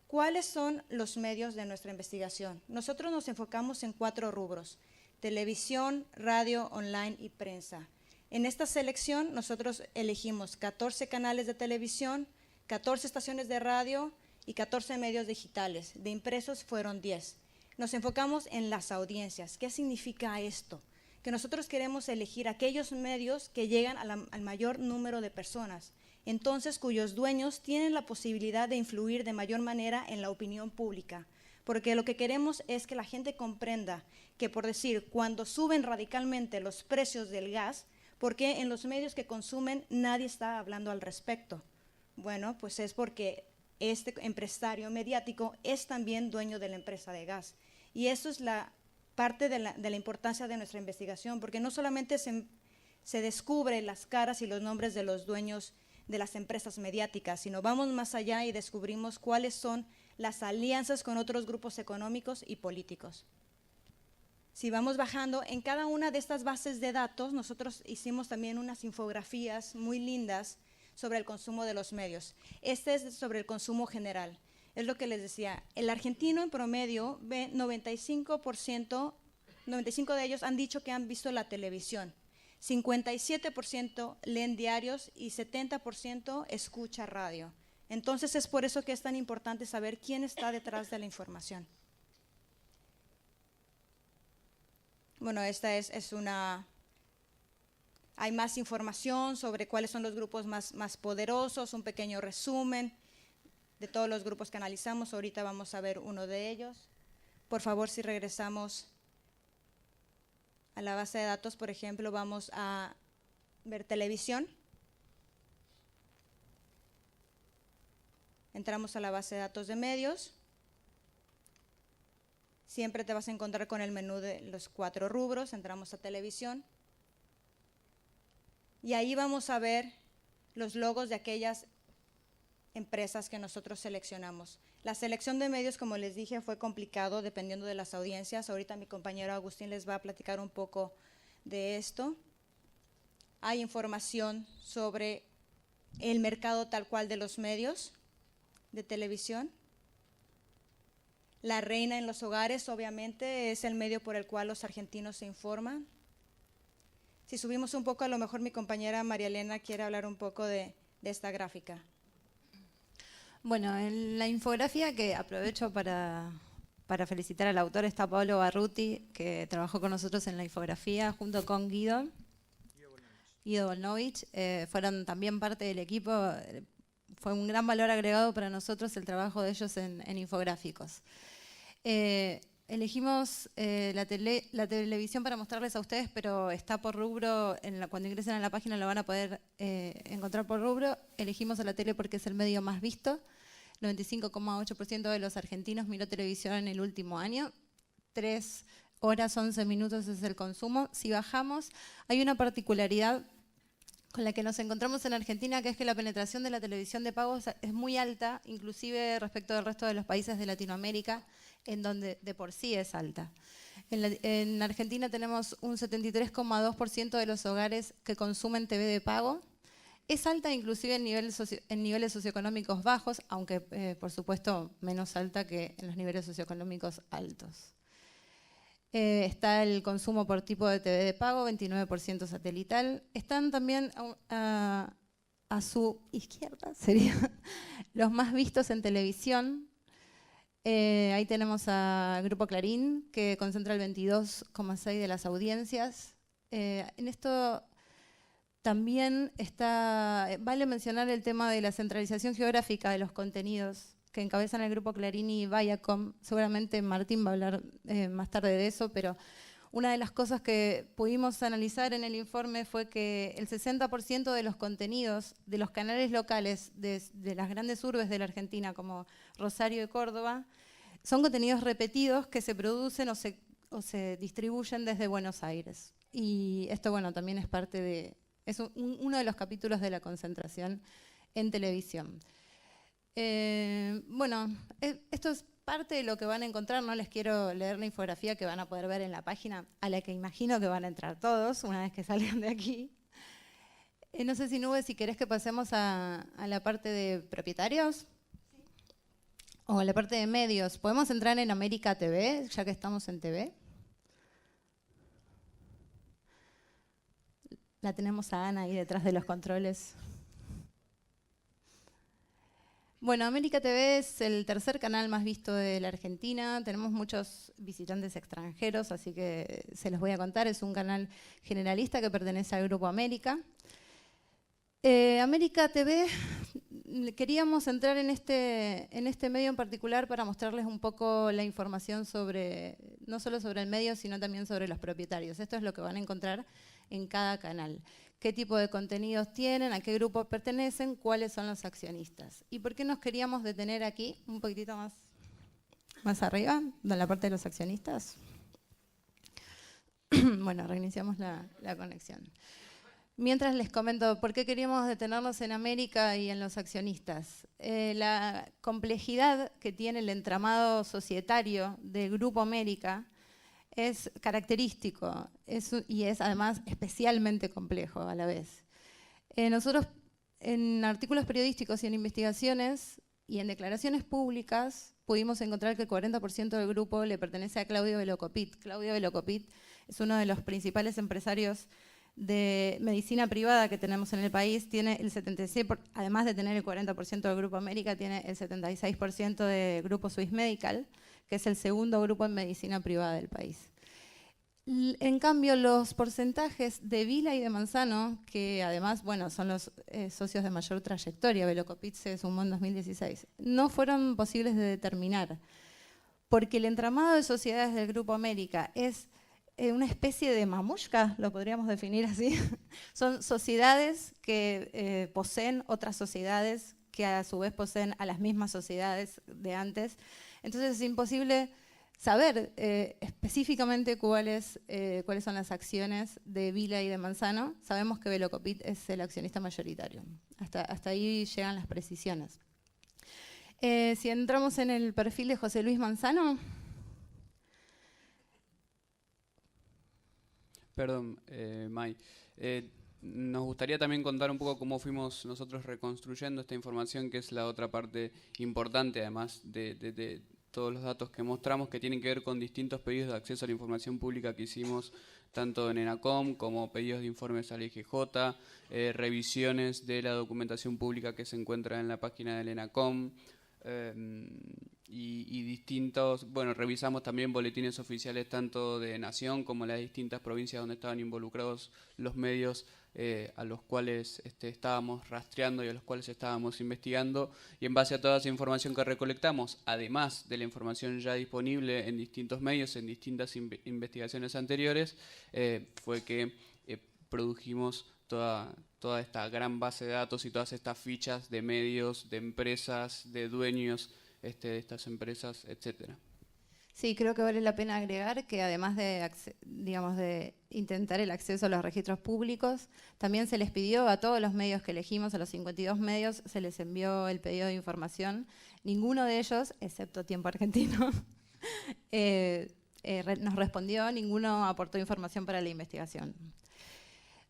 ¿Cuáles son los medios de nuestra investigación? Nosotros nos enfocamos en 4 rubros: televisión, radio, online y prensa. En esta selección nosotros elegimos 14 canales de televisión, 14 estaciones de radio y 14 medios digitales. De impresos fueron 10. Nos enfocamos en las audiencias. ¿Qué significa esto? Que nosotros queremos elegir aquellos medios que llegan al mayor número de personas, entonces cuyos dueños tienen la posibilidad de influir de mayor manera en la opinión pública. Porque lo que queremos es que la gente comprenda que, por decir, cuando suben radicalmente los precios del gas, ¿por qué en los medios que consumen nadie está hablando al respecto? Bueno, pues es porque este empresario mediático es también dueño de la empresa de gas. Y eso es la parte de la importancia de nuestra investigación, porque no solamente se descubre las caras y los nombres de los dueños de las empresas mediáticas, sino vamos más allá y descubrimos cuáles son las alianzas con otros grupos económicos y políticos. Si vamos bajando, en cada una de estas bases de datos, nosotros hicimos también unas infografías muy lindas sobre el consumo de los medios. Este es sobre el consumo general. Es lo que les decía, el argentino en promedio ve 95% 95 de ellos han dicho que han visto la televisión. 57% leen diarios y 70% escucha radio. Entonces es por eso que es tan importante saber quién está detrás de la información. Bueno, esta es una... Hay más información sobre cuáles son los grupos más poderosos, un pequeño resumen de todos los grupos que analizamos. Ahorita vamos a ver uno de ellos. Por favor, si regresamos a la base de datos, por ejemplo, vamos a ver televisión. Entramos a la base de datos de medios. Siempre te vas a encontrar con el menú de los 4 rubros. Entramos a televisión. Y ahí vamos a ver los logos de aquellas empresas que nosotros seleccionamos. La selección de medios, como les dije, fue complicado dependiendo de las audiencias. Ahorita mi compañero Agustín les va a platicar un poco de esto. Hay información sobre el mercado tal cual de los medios de televisión. La reina en los hogares, obviamente, es el medio por el cual los argentinos se informan. Si subimos un poco, a lo mejor mi compañera María Elena quiere hablar un poco de esta gráfica. Bueno, en la infografía, que aprovecho para felicitar al autor, está Pablo Barruti, que trabajó con nosotros en la infografía junto con Guido Volnovich. Fueron también parte del equipo. Fue un gran valor agregado para nosotros el trabajo de ellos en infográficos. Elegimos la televisión para mostrarles a ustedes, pero está por rubro. Cuando ingresen a la página lo van a poder encontrar por rubro. Elegimos a la tele porque es el medio más visto. 95,8% de los argentinos miró televisión en el último año. 3 horas 11 minutos es el consumo. Si bajamos, hay una particularidad con la que nos encontramos en Argentina, que es que la penetración de la televisión de pago es muy alta, inclusive respecto del resto de los países de Latinoamérica, en donde de por sí es alta. En Argentina tenemos un 73,2% de los hogares que consumen TV de pago. Es alta inclusive en niveles socioeconómicos bajos, aunque por supuesto menos alta que en los niveles socioeconómicos altos. Está el consumo por tipo de TV de pago, 29% satelital. Están también a su izquierda, serían los más vistos en televisión. Ahí tenemos al Grupo Clarín, que concentra el 22,6% de las audiencias. En esto también vale mencionar el tema de la centralización geográfica de los contenidos que encabezan el Grupo Clarín y Viacom. Seguramente Martín va a hablar más tarde de eso, pero una de las cosas que pudimos analizar en el informe fue que el 60% de los contenidos de los canales locales de las grandes urbes de la Argentina, como Rosario y Córdoba, son contenidos repetidos que se producen o se distribuyen desde Buenos Aires. Y esto, bueno, también es parte de... Es uno de los capítulos de la concentración en televisión. Bueno, esto es parte de lo que van a encontrar. No les quiero leer la infografía que van a poder ver en la página, a la que imagino que van a entrar todos una vez que salgan de aquí. No sé si Nube, si querés que pasemos a la parte de propietarios. Sí. O a la parte de medios. ¿Podemos entrar en América TV, ya que estamos en TV? La tenemos a Ana ahí detrás de los controles. Bueno, América TV es el tercer canal más visto de la Argentina. Tenemos muchos visitantes extranjeros, así que se los voy a contar. Es un canal generalista que pertenece al Grupo América. América TV, queríamos entrar en este medio en particular para mostrarles un poco la información no solo sobre el medio, sino también sobre los propietarios. Esto es lo que van a encontrar en cada canal. Qué tipo de contenidos tienen, a qué grupo pertenecen, cuáles son los accionistas. ¿Y por qué nos queríamos detener aquí, un poquitito más arriba, en la parte de los accionistas? Bueno, reiniciamos la conexión. Mientras les comento por qué queríamos detenernos en América y en los accionistas. La complejidad que tiene el entramado societario del Grupo América es característico y es además especialmente complejo a la vez. Nosotros en artículos periodísticos y en investigaciones Y en declaraciones públicas pudimos encontrar que el 40% del grupo le pertenece a Claudio Velocopit. Claudio Velocopit es uno de los principales empresarios de medicina privada que tenemos en el país. Tiene el 76%, además de tener el 40% del Grupo América, tiene el 76% del Grupo Swiss Medical, que es el segundo grupo en medicina privada del país. En cambio, los porcentajes de Vila y de Manzano, que además, bueno, son los socios de mayor trayectoria, Velocopit se sumó en 2016, no fueron posibles de determinar, porque el entramado de sociedades del Grupo América es una especie de mamushka, lo podríamos definir así. Son sociedades que poseen otras sociedades que a su vez poseen a las mismas sociedades de antes. Entonces es imposible saber específicamente cuáles son las acciones de Vila y de Manzano. Sabemos que Velocopit es el accionista mayoritario. Hasta ahí llegan las precisiones. Si entramos en el perfil de José Luis Manzano. Perdón, May. Nos gustaría también contar un poco cómo fuimos nosotros reconstruyendo esta información, que es la otra parte importante, además de todos los datos que mostramos, que tienen que ver con distintos pedidos de acceso a la información pública que hicimos, tanto en ENACOM como pedidos de informes al IGJ, revisiones de la documentación pública que se encuentra en la página del ENACOM, y distintos, bueno, revisamos también boletines oficiales tanto de Nación como las distintas provincias donde estaban involucrados los medios a los cuales estábamos rastreando y a los cuales estábamos investigando, y en base a toda esa información que recolectamos, además de la información ya disponible en distintos medios, en distintas investigaciones anteriores, fue que produjimos toda esta gran base de datos y todas estas fichas de medios, de empresas, de dueños de estas empresas, etcétera. Sí, creo que vale la pena agregar que además de intentar el acceso a los registros públicos, también se les pidió a todos los medios que elegimos, a los 52 medios, se les envió el pedido de información. Ninguno de ellos, excepto Tiempo Argentino, nos respondió, ninguno aportó información para la investigación.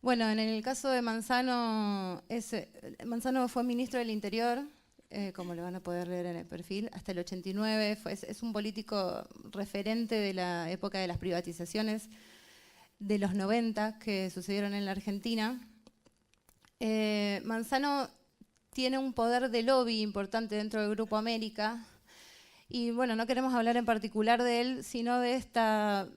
Bueno, en el caso de Manzano, Manzano fue ministro del Interior, como lo van a poder leer en el perfil, hasta el 89, es un político referente de la época de las privatizaciones de los 90 que sucedieron en la Argentina. Manzano tiene un poder de lobby importante dentro del Grupo América, y bueno, no queremos hablar en particular de él, sino de esta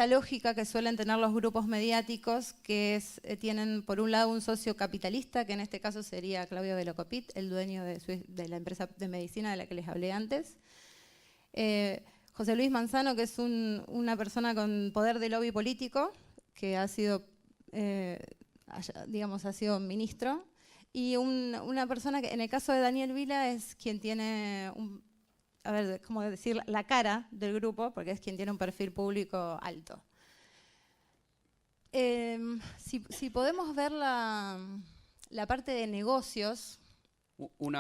lógica que suelen tener los grupos mediáticos, que tienen por un lado un socio capitalista, que en este caso sería Claudio Velocopit, el dueño de la empresa de medicina de la que les hablé antes. José Luis Manzano, que es una persona con poder de lobby político, que ha sido, ha sido ministro, y una persona que en el caso de Daniel Vila es quien tiene ¿cómo decir? La cara del grupo, porque es quien tiene un perfil público alto. Si podemos ver la parte de negocios. Un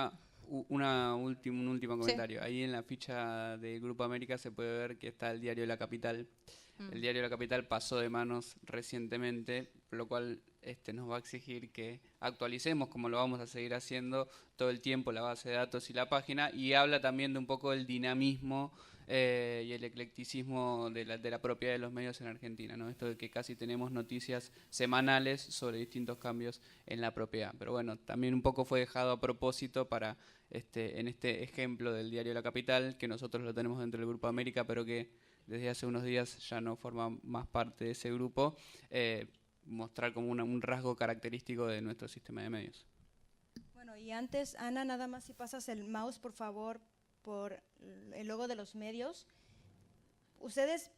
último comentario. Sí. Ahí en la ficha del Grupo América se puede ver que está el Diario La Capital. El Diario La Capital pasó de manos recientemente, lo cual nos va a exigir que actualicemos, como lo vamos a seguir haciendo todo el tiempo, la base de datos y la página, y habla también de un poco del dinamismo y el eclecticismo de la propiedad de los medios en Argentina, ¿no? Esto de que casi tenemos noticias semanales sobre distintos cambios en la propiedad. Pero bueno, también un poco fue dejado a propósito para, en este ejemplo del Diario La Capital, que nosotros lo tenemos dentro del Grupo América, pero que desde hace unos días ya no forma más parte de ese grupo, mostrar como un rasgo característico de nuestro sistema de medios. Bueno, y antes, Ana, nada más si pasas el mouse, por favor, por el logo de los medios. Ustedes,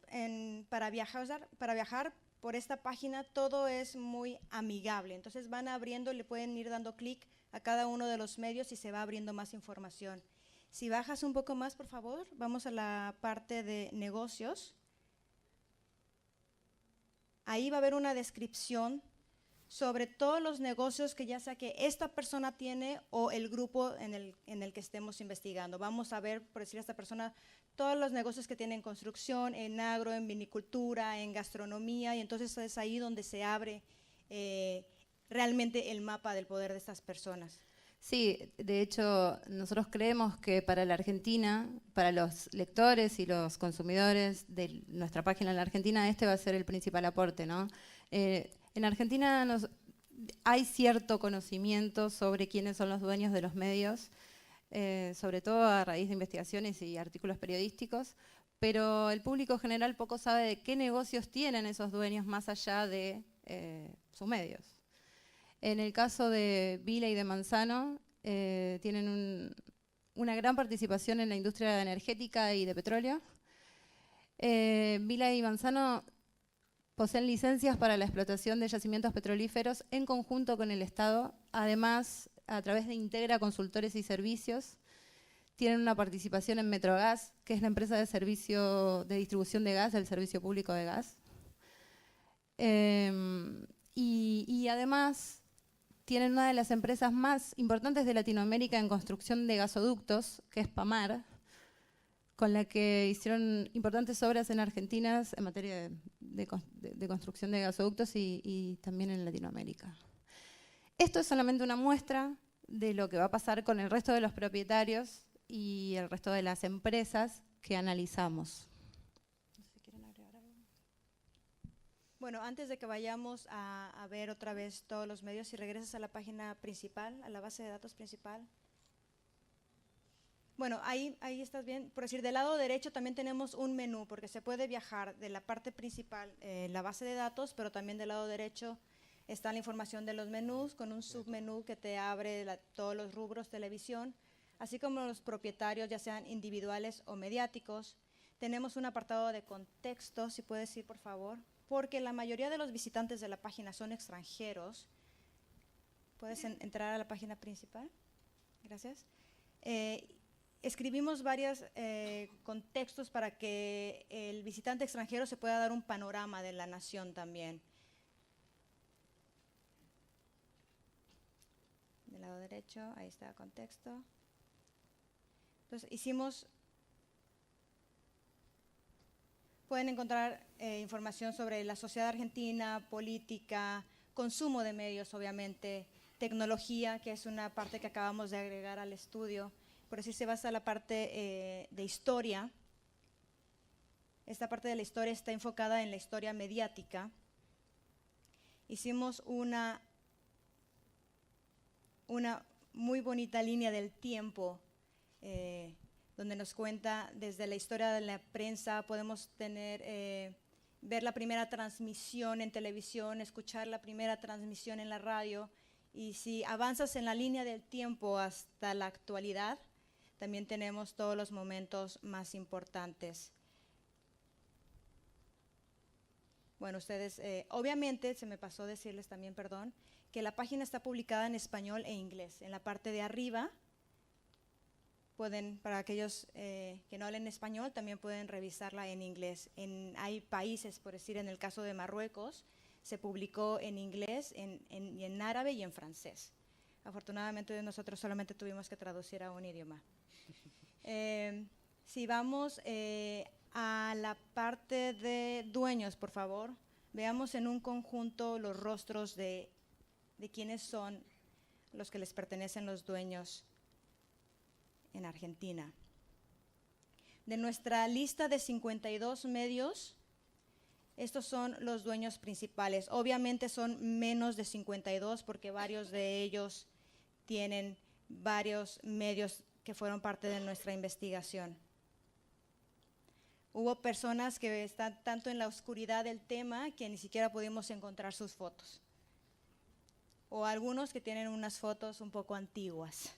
para viajar por esta página, todo es muy amigable. Entonces van abriendo, le pueden ir dando clic a cada uno de los medios y se va abriendo más información. Si bajas un poco más, por favor, vamos a la parte de negocios. Ahí va a haber una descripción sobre todos los negocios que ya sea que esta persona tiene o el grupo en el que estemos investigando. Vamos a ver, por decir a esta persona, todos los negocios que tienen en construcción, en agro, en vinicultura, en gastronomía, y entonces es ahí donde se abre realmente el mapa del poder de estas personas. Sí, de hecho, nosotros creemos que para la Argentina, para los lectores y los consumidores de nuestra página en la Argentina, este va a ser el principal aporte, ¿no? En Argentina hay cierto conocimiento sobre quiénes son los dueños de los medios, sobre todo a raíz de investigaciones y artículos periodísticos, pero el público general poco sabe de qué negocios tienen esos dueños más allá de sus medios. En el caso de Vila y de Manzano, tienen una gran participación en la industria energética y de petróleo. Vila y Manzano poseen licencias para la explotación de yacimientos petrolíferos en conjunto con el Estado. Además, a través de Integra Consultores y Servicios, tienen una participación en Metrogas, que es la empresa de servicio de distribución de gas, del servicio público de gas. Y además tienen una de las empresas más importantes de Latinoamérica en construcción de gasoductos, que es Pamar, con la que hicieron importantes obras en Argentina en materia de construcción de gasoductos y también en Latinoamérica. Esto es solamente una muestra de lo que va a pasar con el resto de los propietarios y el resto de las empresas que analizamos. Bueno, antes de que vayamos a ver otra vez todos los medios, si regresas a la página principal, a la base de datos principal. Bueno, ahí estás bien. Por decir, del lado derecho también tenemos un menú, porque se puede viajar de la parte principal, la base de datos, pero también del lado derecho está la información de los menús, con un submenú que te abre todos los rubros televisión, así como los propietarios, ya sean individuales o mediáticos. Tenemos un apartado de contexto, si puedes ir, por favor. Porque la mayoría de los visitantes de la página son extranjeros. ¿Puedes entrar a la página principal? Gracias. Escribimos varios contextos para que el visitante extranjero se pueda dar un panorama de la nación también. Del lado derecho, ahí está el contexto. Entonces, pueden encontrar información sobre la sociedad argentina, política, consumo de medios, obviamente, tecnología, que es una parte que acabamos de agregar al estudio. Por decir, se basa la parte de historia. Esta parte de la historia está enfocada en la historia mediática. Hicimos una muy bonita línea del tiempo, donde nos cuenta desde la historia de la prensa, podemos ver la primera transmisión en televisión, escuchar la primera transmisión en la radio, y si avanzas en la línea del tiempo hasta la actualidad, también tenemos todos los momentos más importantes. Bueno, ustedes, obviamente, se me pasó decirles también, perdón, que la página está publicada en español e inglés. En la parte de arriba, para aquellos que no hablen español, también pueden revisarla en inglés. Hay países, por decir, en el caso de Marruecos, se publicó en inglés, en árabe y en francés. Afortunadamente nosotros solamente tuvimos que traducir a un idioma. Si vamos a la parte de dueños, por favor, veamos en un conjunto los rostros de quiénes son los que les pertenecen los dueños en Argentina. De nuestra lista de 52 medios, estos son los dueños principales. Obviamente son menos de 52 porque varios de ellos tienen varios medios que fueron parte de nuestra investigación. Hubo personas que están tanto en la oscuridad del tema que ni siquiera pudimos encontrar sus fotos. O algunos que tienen unas fotos un poco antiguas.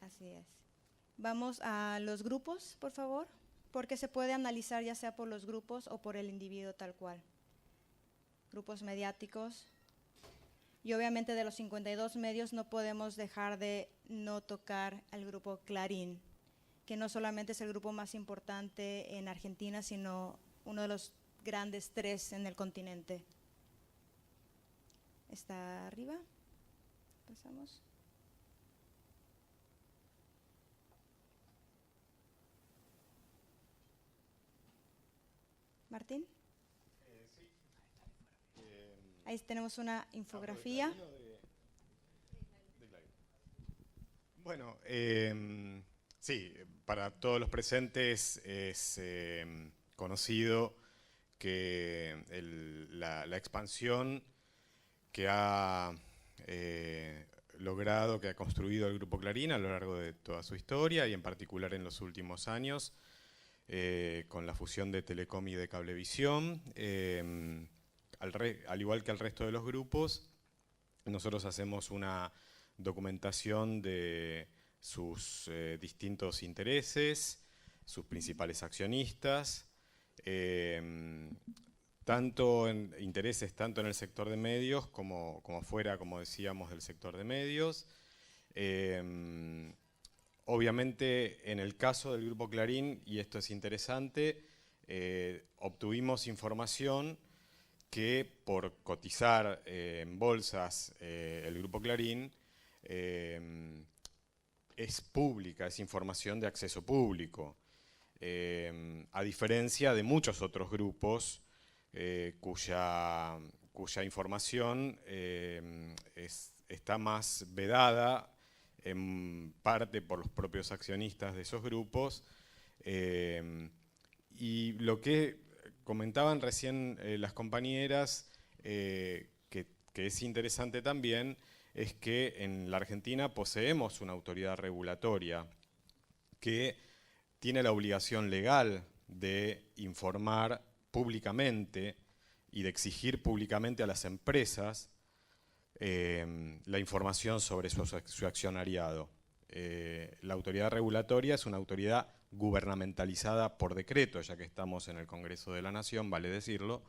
Así es. Vamos a los grupos, por favor, porque se puede analizar ya sea por los grupos o por el individuo tal cual. Grupos mediáticos. Y obviamente de los 52 medios no podemos dejar de no tocar al grupo Clarín, que no solamente es el grupo más importante en Argentina, sino uno de los grandes 3 en el continente. Está arriba. Pasamos. Martín. Sí. Ahí tenemos una infografía. Bueno, sí, para todos los presentes es conocido que la expansión que ha logrado, que ha construido el Grupo Clarín a lo largo de toda su historia y en particular en los últimos años, con la fusión de Telecom y de Cablevisión, al igual que al resto de los grupos, nosotros hacemos una documentación de sus distintos intereses, sus principales accionistas, intereses tanto en el sector de medios como fuera, como decíamos, del sector de medios. Obviamente, en el caso del Grupo Clarín, y esto es interesante, obtuvimos información que por cotizar en bolsas el Grupo Clarín es pública, es información de acceso público, a diferencia de muchos otros grupos cuya información está más vedada en parte por los propios accionistas de esos grupos, y lo que comentaban recién las compañeras, que es interesante también, es que en la Argentina poseemos una autoridad regulatoria que tiene la obligación legal de informar públicamente y de exigir públicamente a las empresas la información sobre su accionariado. La autoridad regulatoria es una autoridad gubernamentalizada por decreto, ya que estamos en el Congreso de la Nación, vale decirlo,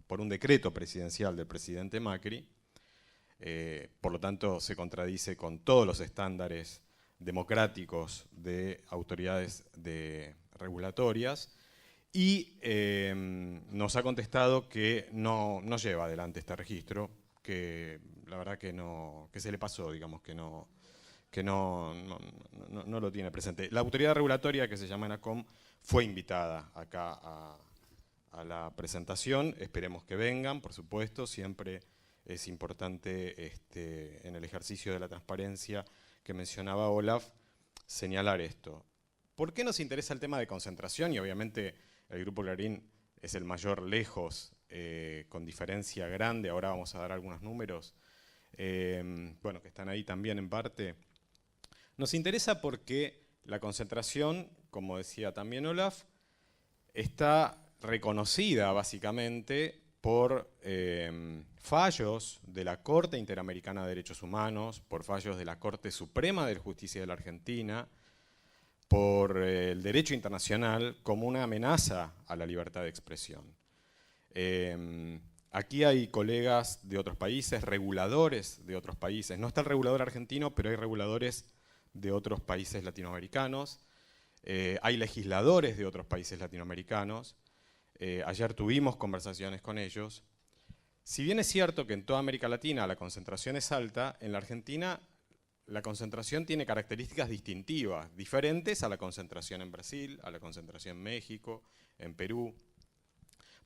por un decreto presidencial del presidente Macri. Por lo tanto, se contradice con todos los estándares democráticos de autoridades regulatorias, y nos ha contestado que no lleva adelante este registro, que la verdad que se le pasó, digamos, que no lo tiene presente. La autoridad regulatoria, que se llama ENACOM, fue invitada acá a la presentación. Esperemos que vengan, por supuesto. Siempre es importante en el ejercicio de la transparencia que mencionaba Olaf señalar esto. ¿Por qué nos interesa el tema de concentración? Y obviamente el Grupo Clarín es el mayor lejos, con diferencia grande. Ahora vamos a dar algunos números, bueno, que están ahí también en parte. Nos interesa porque la concentración, como decía también Olaf, está reconocida básicamente por fallos de la Corte Interamericana de Derechos Humanos, por fallos de la Corte Suprema de Justicia de la Argentina, por el derecho internacional como una amenaza a la libertad de expresión. Aquí hay colegas de otros países, reguladores de otros países. No está el regulador argentino, pero hay reguladores de otros países latinoamericanos. Hay legisladores de otros países latinoamericanos. Ayer tuvimos conversaciones con ellos. Si bien es cierto que en toda América Latina la concentración es alta, en la Argentina la concentración tiene características distintivas, diferentes a la concentración en Brasil, a la concentración en México, en Perú.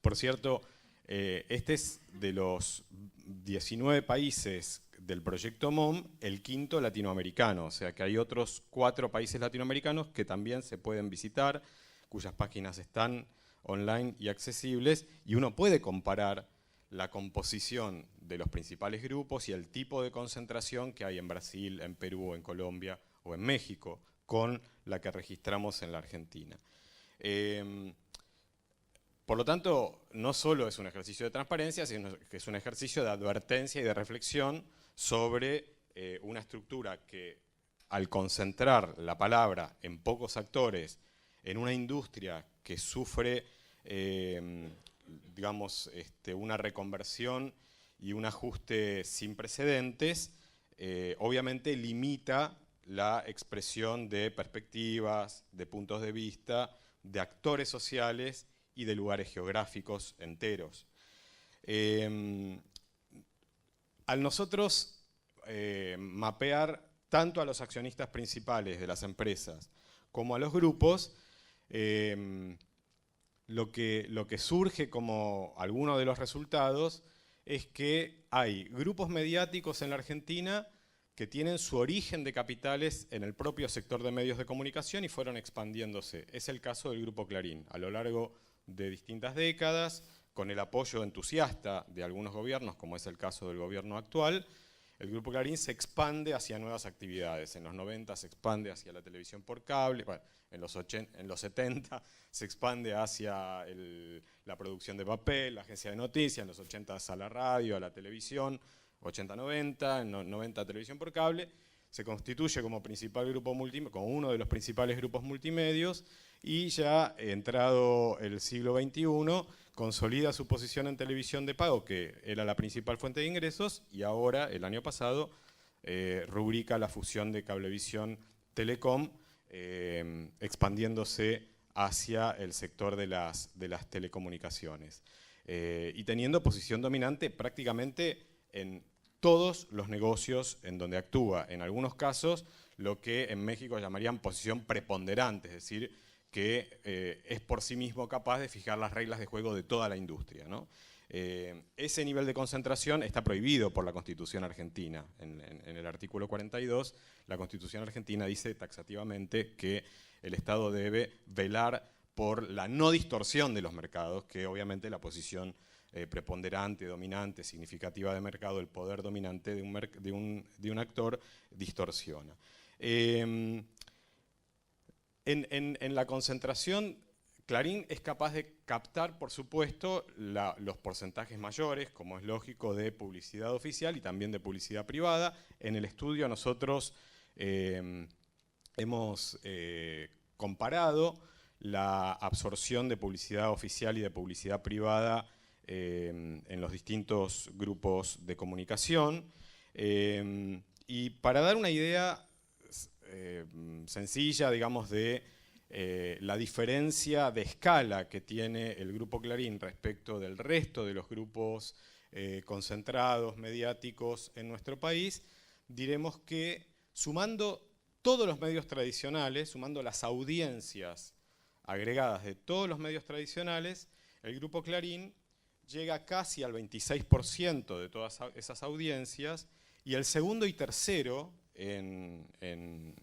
Por cierto, este es de los 19 países del proyecto MOM, el quinto latinoamericano, o sea que hay otros 4 países latinoamericanos que también se pueden visitar, cuyas páginas están online y accesibles, y uno puede comparar la composición de los principales grupos y el tipo de concentración que hay en Brasil, en Perú, en Colombia o en México, con la que registramos en la Argentina. Por lo tanto, no solo es un ejercicio de transparencia, sino que es un ejercicio de advertencia y de reflexión sobre una estructura que, al concentrar la palabra en pocos actores, en una industria que sufre digamos, una reconversión y un ajuste sin precedentes, obviamente limita la expresión de perspectivas, de puntos de vista, de actores sociales y de lugares geográficos enteros. Al nosotros mapear tanto a los accionistas principales de las empresas como a los grupos, lo que surge como alguno de los resultados es que hay grupos mediáticos en la Argentina que tienen su origen de capitales en el propio sector de medios de comunicación y fueron expandiéndose. Es el caso del Grupo Clarín. A lo largo de distintas décadas, con el apoyo entusiasta de algunos gobiernos, como es el caso del gobierno actual, el Grupo Clarín se expande hacia nuevas actividades. En los 90 se expande hacia la televisión por cable, bueno, en los 70 se expande hacia la producción de papel, la agencia de noticias, en los 80 a la radio, a la televisión, 80-90, en 90 televisión por cable, se constituye como principal grupo como uno de los principales grupos multimedios y ya entrado el siglo XXI consolida su posición en televisión de pago, que era la principal fuente de ingresos, y ahora, el año pasado, rubrica la fusión de Cablevisión Telecom, expandiéndose hacia el sector de las telecomunicaciones y teniendo posición dominante prácticamente en todos los negocios en donde actúa. En algunos casos, lo que en México llamarían posición preponderante, es decir, que es por sí mismo capaz de fijar las reglas de juego de toda la industria, ¿no? Ese nivel de concentración está prohibido por la Constitución argentina. En el artículo 42, la Constitución argentina dice taxativamente que el Estado debe velar por la no distorsión de los mercados, que obviamente la posición preponderante, dominante, significativa de mercado, el poder dominante de un actor distorsiona. En la concentración, Clarín es capaz de captar, por supuesto, los porcentajes mayores, como es lógico, de publicidad oficial y también de publicidad privada. En el estudio nosotros hemos comparado la absorción de publicidad oficial y de publicidad privada en los distintos grupos de comunicación. Y para dar una idea sencilla, digamos, de la diferencia de escala que tiene el Grupo Clarín respecto del resto de los grupos concentrados, mediáticos en nuestro país, diremos que sumando todos los medios tradicionales, sumando las audiencias agregadas de todos los medios tradicionales, el Grupo Clarín llega casi al 26% de todas esas audiencias, y el segundo y tercero en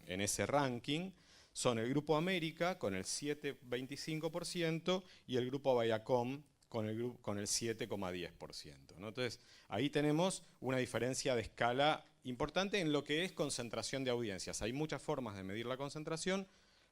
ese ranking son el Grupo América con el 7,25% y el Grupo Viacom con el 7,10%, ¿no? Entonces, ahí tenemos una diferencia de escala importante en lo que es concentración de audiencias. Hay muchas formas de medir la concentración.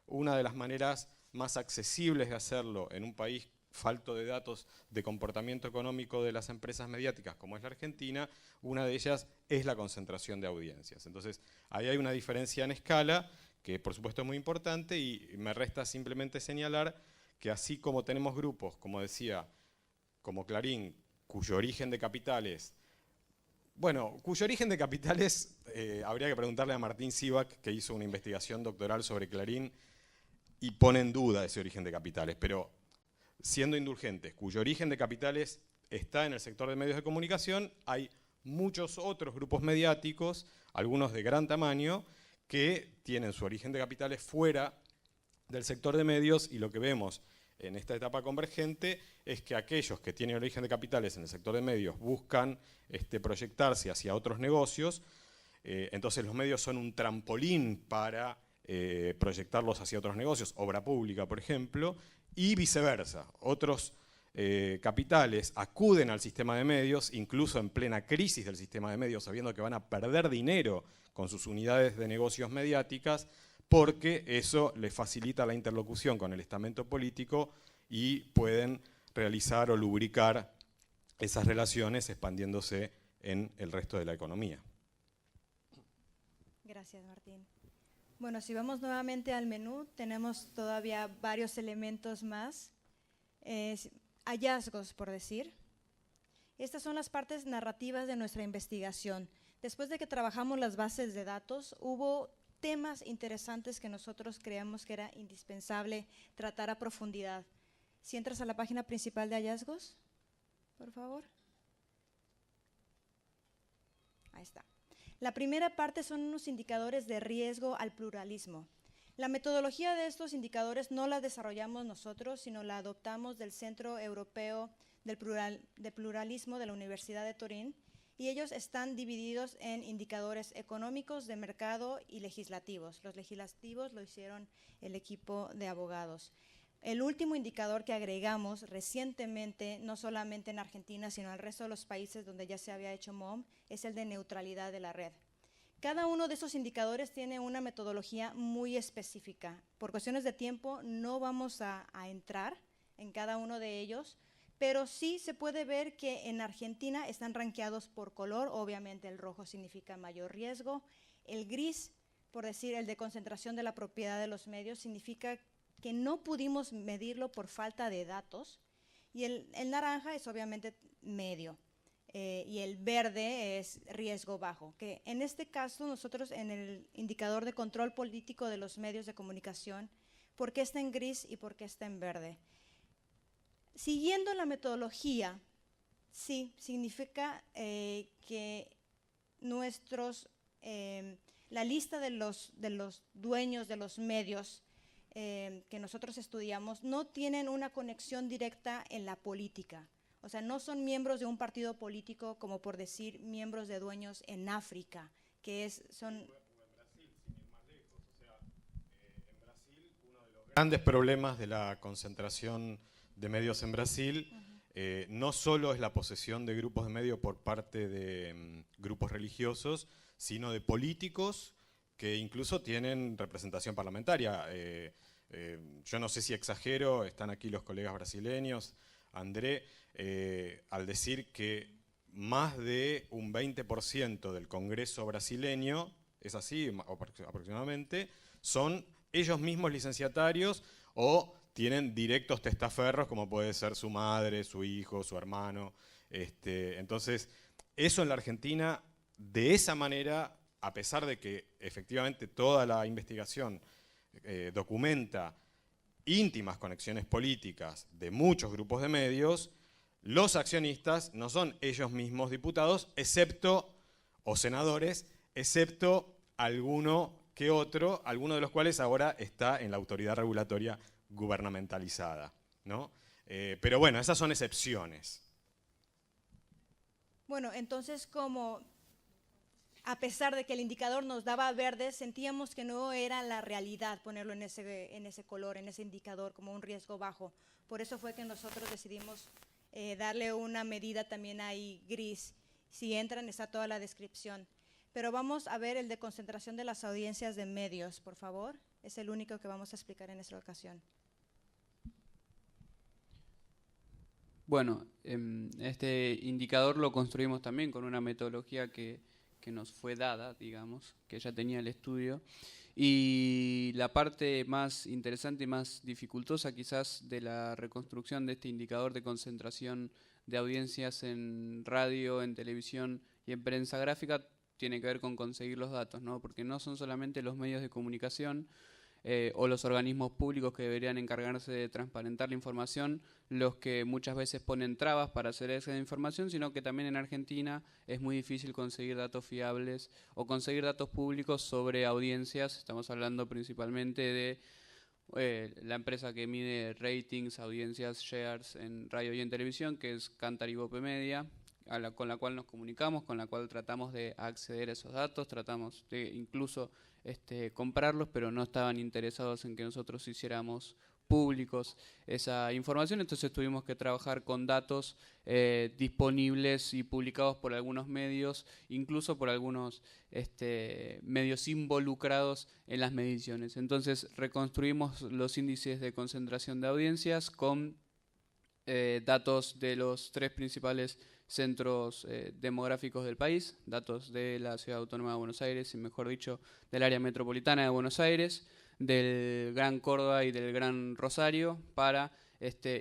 Una de las maneras más accesibles de hacerlo en un país falto de datos de comportamiento económico de las empresas mediáticas como es la Argentina, una de ellas es la concentración de audiencias. Entonces, ahí hay una diferencia en escala que por supuesto es muy importante, y me resta simplemente señalar que así como tenemos grupos, como decía, como Clarín, cuyo origen de capitales, habría que preguntarle a Martín Sivak, que hizo una investigación doctoral sobre Clarín y pone en duda ese origen de capitales, pero siendo indulgentes, cuyo origen de capitales está en el sector de medios de comunicación, hay muchos otros grupos mediáticos, algunos de gran tamaño, que tienen su origen de capitales fuera del sector de medios, y lo que vemos en esta etapa convergente es que aquellos que tienen origen de capitales en el sector de medios buscan proyectarse hacia otros negocios, entonces los medios son un trampolín para proyectarlos hacia otros negocios, obra pública por ejemplo, y viceversa. Otros capitales acuden al sistema de medios, incluso en plena crisis del sistema de medios, sabiendo que van a perder dinero con sus unidades de negocios mediáticas, porque eso les facilita la interlocución con el estamento político y pueden realizar o lubricar esas relaciones expandiéndose en el resto de la economía. Gracias, Martín. Bueno, si vamos nuevamente al menú, tenemos todavía varios elementos más. Hallazgos, por decir. Estas son las partes narrativas de nuestra investigación. Después de que trabajamos las bases de datos, hubo temas interesantes que nosotros creíamos que era indispensable tratar a profundidad. Si entras a la página principal de hallazgos, por favor. Ahí está. La primera parte son unos indicadores de riesgo al pluralismo. La metodología de estos indicadores no la desarrollamos nosotros, sino la adoptamos del Centro Europeo de Pluralismo de la Universidad de Turín, y ellos están divididos en indicadores económicos, de mercado y legislativos. Los legislativos lo hicieron el equipo de abogados. El último indicador que agregamos recientemente, no solamente en Argentina, sino al resto de los países donde ya se había hecho MOM, es el de neutralidad de la red. Cada uno de esos indicadores tiene una metodología muy específica. Por cuestiones de tiempo no vamos a entrar en cada uno de ellos, pero sí se puede ver que en Argentina están rankeados por color. Obviamente el rojo significa mayor riesgo, el gris, por decir el de concentración de la propiedad de los medios, significa que no pudimos medirlo por falta de datos, y el naranja es obviamente medio, y el verde es riesgo bajo, que en este caso nosotros en el indicador de control político de los medios de comunicación, ¿por qué está en gris y por qué está en verde? Siguiendo la metodología, sí, significa que la lista de los dueños de los medios que nosotros estudiamos no tienen una conexión directa en la política. O sea, no son miembros de un partido político, como por decir miembros de dueños en África, que son... En Brasil, sin ir más lejos, o sea, en Brasil uno de los grandes problemas de la concentración de medios en Brasil no solo es la posesión de grupos de medios por parte de grupos religiosos, sino de políticos que incluso tienen representación parlamentaria. Yo no sé si exagero, están aquí los colegas brasileños, André, al decir que más de un 20% del Congreso brasileño, es así aproximadamente, son ellos mismos licenciatarios o tienen directos testaferros, como puede ser su madre, su hijo, su hermano. Entonces, eso en la Argentina, de esa manera, a pesar de que efectivamente toda la investigación documenta íntimas conexiones políticas de muchos grupos de medios, los accionistas no son ellos mismos diputados, o senadores, excepto alguno que otro, alguno de los cuales ahora está en la autoridad regulatoria gubernamentalizada, ¿no? Pero bueno, esas son excepciones. Bueno, entonces como a pesar de que el indicador nos daba verde, sentíamos que no era la realidad ponerlo en ese color, en ese indicador, como un riesgo bajo. Por eso fue que nosotros decidimos darle una medida también ahí gris. Si entran, está toda la descripción. Pero vamos a ver el de concentración de las audiencias de medios, por favor. Es el único que vamos a explicar en esta ocasión. Bueno, este indicador lo construimos también con una metodología que nos fue dada, digamos, que ya tenía el estudio. Y la parte más interesante y más dificultosa quizás de la reconstrucción de este indicador de concentración de audiencias en radio, en televisión y en prensa gráfica tiene que ver con conseguir los datos, ¿no? Porque no son solamente los medios de comunicación o los organismos públicos que deberían encargarse de transparentar la información los que muchas veces ponen trabas para hacer esa información, sino que también en Argentina es muy difícil conseguir datos fiables o conseguir datos públicos sobre audiencias. Estamos hablando principalmente de la empresa que mide ratings, audiencias, shares en radio y en televisión, que es Kantar Ibope Media, con la cual nos comunicamos, con la cual tratamos de acceder a esos datos, tratamos de incluso comprarlos, pero no estaban interesados en que nosotros hiciéramos públicos esa información, entonces tuvimos que trabajar con datos disponibles y publicados por algunos medios, incluso por algunos medios involucrados en las mediciones. Entonces reconstruimos los índices de concentración de audiencias con datos de los 3 principales centros demográficos del país, datos de la Ciudad Autónoma de Buenos Aires, y mejor dicho, del área metropolitana de Buenos Aires, del Gran Córdoba y del Gran Rosario, para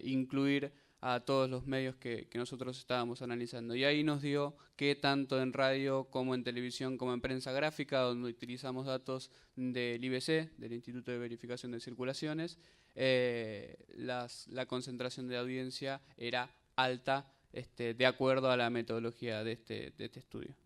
incluir a todos los medios que nosotros estábamos analizando. Y ahí nos dio que tanto en radio como en televisión como en prensa gráfica, donde utilizamos datos del IBC, del Instituto de Verificación de Circulaciones, la concentración de audiencia era alta, de acuerdo a la metodología de este estudio.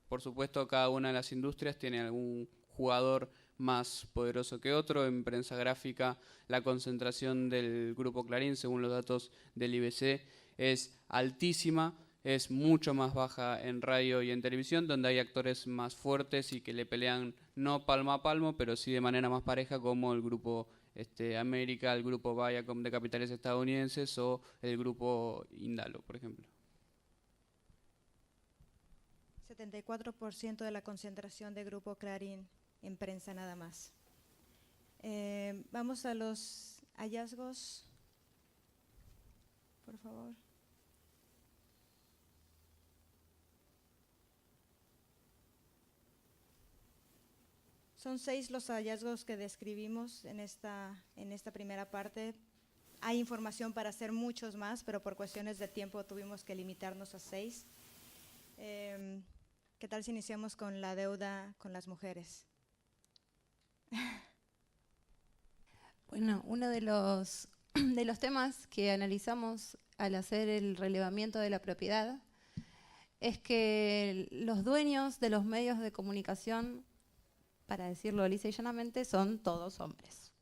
Por supuesto, cada una de las industrias tiene algún jugador más poderoso que otro. En prensa gráfica, la concentración del Grupo Clarín, según los datos del IBC, es altísima. es mucho más baja en radio y en televisión, donde hay actores más fuertes y que le pelean no palmo a palmo, pero sí de manera más pareja, como el grupo América, el grupo Viacom de capitales estadounidenses o el grupo Indalo, por ejemplo. 74% de la concentración de Grupo Clarín en prensa nada más. Vamos a los hallazgos, por favor. Son 6 los hallazgos que describimos en esta primera parte. Hay información para hacer muchos más, pero por cuestiones de tiempo tuvimos que limitarnos a 6. ¿Qué tal si iniciamos con la deuda con las mujeres? Bueno, uno de los temas que analizamos al hacer el relevamiento de la propiedad es que los dueños de los medios de comunicación, para decirlo lisa y llanamente, son todos hombres.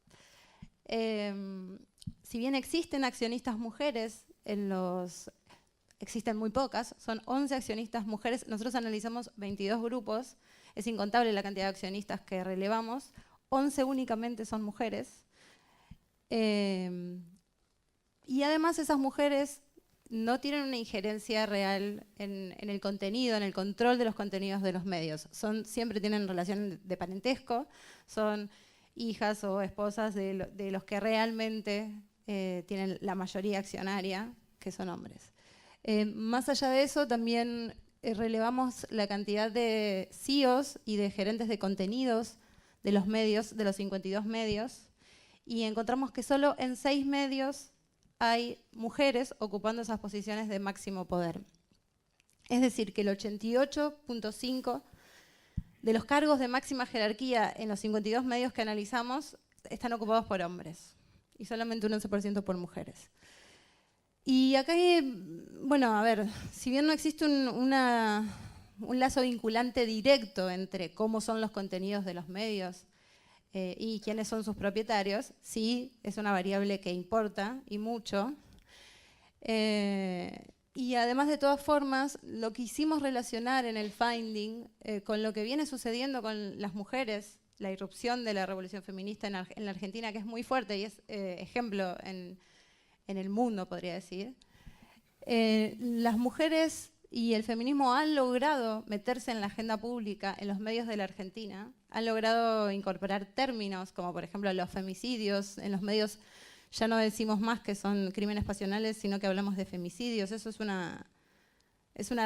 Si bien existen accionistas mujeres, existen muy pocas, son 11 accionistas mujeres. Nosotros analizamos 22 grupos, es incontable la cantidad de accionistas que relevamos, 11 únicamente son mujeres. Y además esas mujeres no tienen una injerencia real en el contenido, en el control de los contenidos de los medios. Siempre tienen relación de parentesco, son hijas o esposas de los que realmente tienen la mayoría accionaria, que son hombres. Más allá de eso, también relevamos la cantidad de CEOs y de gerentes de contenidos de los medios, de los 52 medios, y encontramos que solo en 6 medios hay mujeres ocupando esas posiciones de máximo poder. Es decir, que el 88.5% de los cargos de máxima jerarquía en los 52 medios que analizamos están ocupados por hombres y solamente un 11% por mujeres. Y acá bueno, a ver, si bien no existe un lazo vinculante directo entre cómo son los contenidos de los medios y quiénes son sus propietarios, sí es una variable que importa y mucho. Y además, de todas formas, lo que hicimos relacionar en el finding con lo que viene sucediendo con las mujeres, la irrupción de la revolución feminista en la Argentina, que es muy fuerte y es ejemplo en el mundo, podría decir. Las mujeres y el feminismo han logrado meterse en la agenda pública en los medios de la Argentina, han logrado incorporar términos como, por ejemplo, los femicidios. En los medios ya no decimos más que son crímenes pasionales, sino que hablamos de femicidios. Eso es una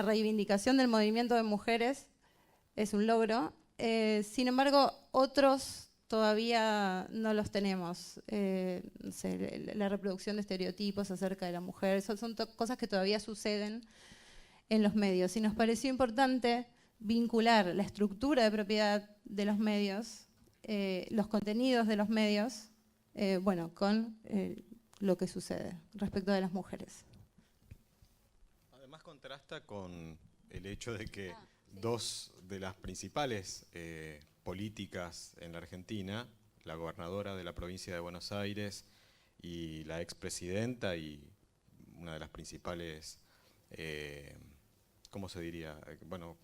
reivindicación del movimiento de mujeres, es un logro. Sin embargo, otros todavía no los tenemos. No sé, la reproducción de estereotipos acerca de la mujer, son cosas que todavía suceden en los medios. Y nos pareció importante vincular la estructura de propiedad de los medios, los contenidos de los medios, con lo que sucede respecto de las mujeres. Además contrasta con el hecho de que dos de las principales políticas en la Argentina, la gobernadora de la provincia de Buenos Aires y la expresidenta y una de las principales, ¿cómo se diría? Bueno,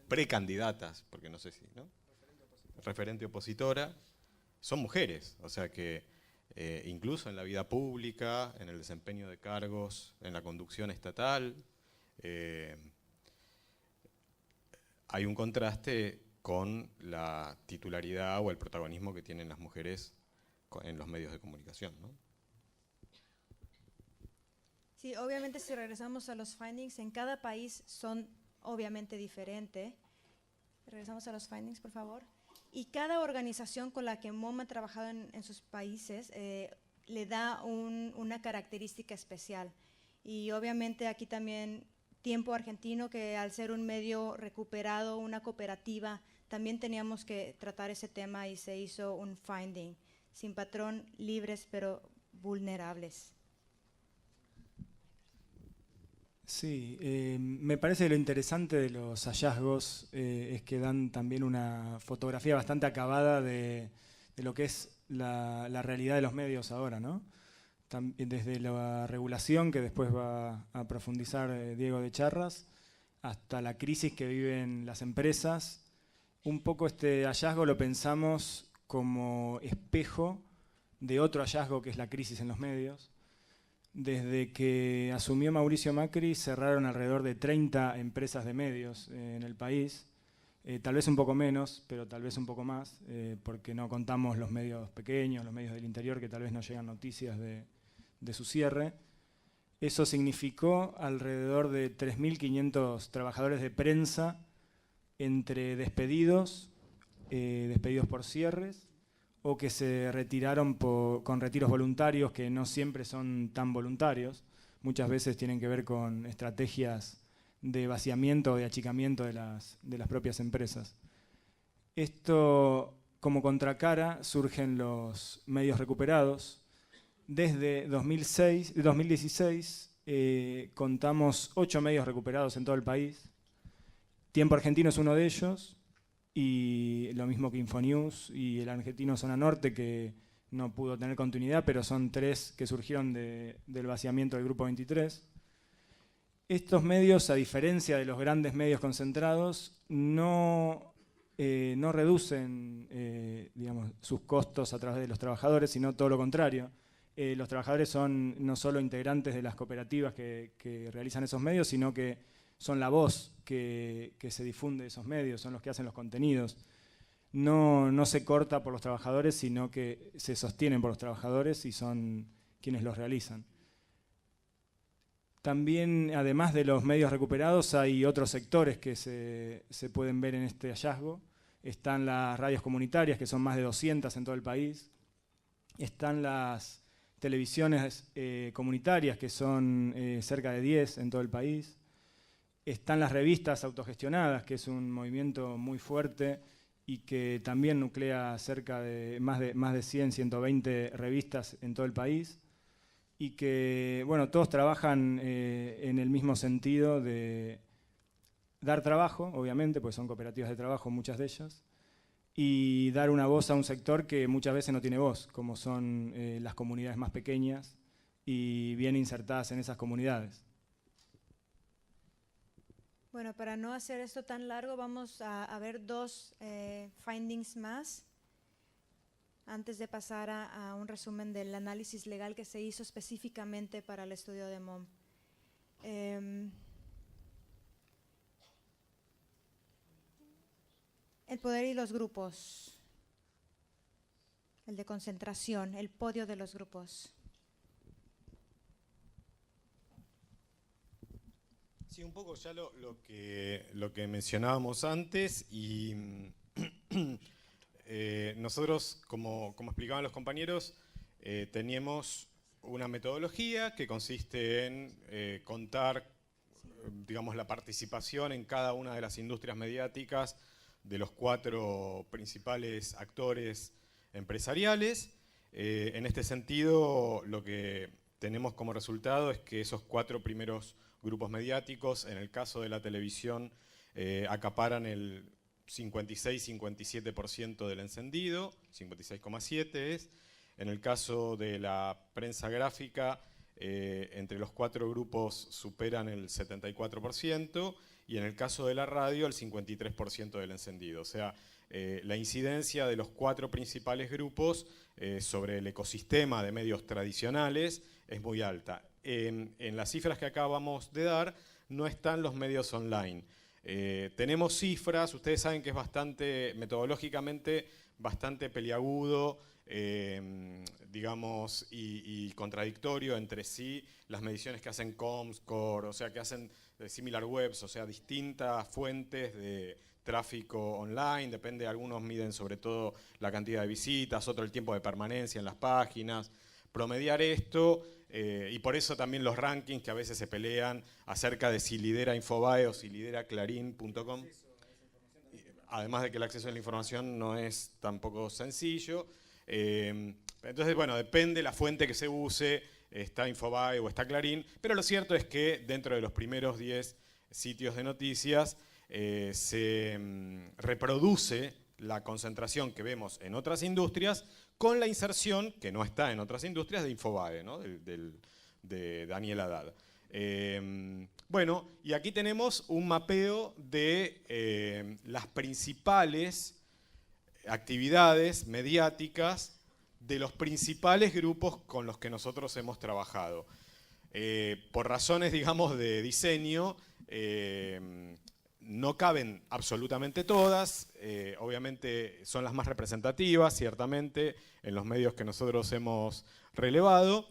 precandidatas, porque no sé si, ¿no? Referente opositora, son mujeres, o sea que incluso en la vida pública, en el desempeño de cargos, en la conducción estatal, hay un contraste con la titularidad o el protagonismo que tienen las mujeres en los medios de comunicación, ¿no? Sí, obviamente si regresamos a los findings, en cada país son obviamente diferentes. Regresamos a los findings, por favor. Y cada organización con la que MOM ha trabajado en sus países le da una característica especial. Y obviamente aquí también Tiempo Argentino, que al ser un medio recuperado, una cooperativa, también teníamos que tratar ese tema y se hizo un finding. Sin patrón, libres pero vulnerables. Sí, me parece que lo interesante de los hallazgos es que dan también una fotografía bastante acabada de lo que es la realidad de los medios ahora, ¿no? desde la regulación, que después va a profundizar Diego de Charras, hasta la crisis que viven las empresas. Un poco este hallazgo lo pensamos como espejo de otro hallazgo que es la crisis en los medios. Desde que asumió Mauricio Macri cerraron alrededor de 30 empresas de medios en el país, tal vez un poco menos, pero tal vez un poco más, porque no contamos los medios pequeños, los medios del interior, que tal vez no llegan noticias de su cierre. Eso significó alrededor de 3.500 trabajadores de prensa entre despedidos por cierres, o que se retiraron con retiros voluntarios que no siempre son tan voluntarios. Muchas veces tienen que ver con estrategias de vaciamiento o de achicamiento de las propias empresas. Esto, como contracara, surgen los medios recuperados. Desde 2016 contamos 8 medios recuperados en todo el país. Tiempo Argentino es uno de ellos, y lo mismo que Infonews y el argentino Zona Norte, que no pudo tener continuidad, pero son 3 que surgieron del vaciamiento del Grupo 23. Estos medios, a diferencia de los grandes medios concentrados, no reducen digamos, sus costos a través de los trabajadores, sino todo lo contrario. Los trabajadores son no solo integrantes de las cooperativas que realizan esos medios, sino que son la voz que se difunde de esos medios, son los que hacen los contenidos. No se corta por los trabajadores, sino que se sostienen por los trabajadores y son quienes los realizan. También, además de los medios recuperados, hay otros sectores que se pueden ver en este hallazgo. Están las radios comunitarias, que son más de 200 en todo el país. Están las televisiones comunitarias, que son cerca de 10 en todo el país. Están las revistas autogestionadas, que es un movimiento muy fuerte y que también nuclea cerca de más de 100, 120 revistas en todo el país, y que, bueno, todos trabajan en el mismo sentido de dar trabajo, obviamente, porque son cooperativas de trabajo muchas de ellas, y dar una voz a un sector que muchas veces no tiene voz, como son las comunidades más pequeñas y bien insertadas en esas comunidades. Bueno, para no hacer esto tan largo, vamos a ver 2 findings más antes de pasar a un resumen del análisis legal que se hizo específicamente para el estudio de MOM. El poder y los grupos, el de concentración, el podio de los grupos. Sí, un poco ya lo que mencionábamos antes, y nosotros, como explicaban los compañeros, teníamos una metodología que consiste en contar, digamos, la participación en cada una de las industrias mediáticas de los 4 principales actores empresariales. En este sentido, lo que tenemos como resultado es que esos 4 primeros grupos mediáticos, en el caso de la televisión, acaparan el 56-57% del encendido, 56,7% es. En el caso de la prensa gráfica, entre los 4 grupos superan el 74%, y en el caso de la radio el 53% del encendido. O sea, la incidencia de los 4 principales grupos sobre el ecosistema de medios tradicionales es muy alta. En las cifras que acabamos de dar no están los medios online. Tenemos cifras, ustedes saben que es bastante, metodológicamente, bastante peliagudo, digamos, y contradictorio entre sí las mediciones que hacen Comscore, o sea, que hacen SimilarWebs, o sea, distintas fuentes de tráfico online, depende, algunos miden sobre todo la cantidad de visitas, otro el tiempo de permanencia en las páginas. Promediar esto, y por eso también los rankings que a veces se pelean acerca de si lidera Infobae o si lidera Clarín.com. Además de que el acceso a la información no es tampoco sencillo. Entonces, bueno, depende la fuente que se use, está Infobae o está Clarín, pero lo cierto es que dentro de los primeros 10 sitios de noticias se reproduce la concentración que vemos en otras industrias con la inserción, que no está en otras industrias, de Infobae, ¿no? de Daniel Haddad. Bueno, y aquí tenemos un mapeo de las principales actividades mediáticas de los principales grupos con los que nosotros hemos trabajado. Por razones, digamos, de diseño, no caben absolutamente todas, obviamente son las más representativas, ciertamente, en los medios que nosotros hemos relevado.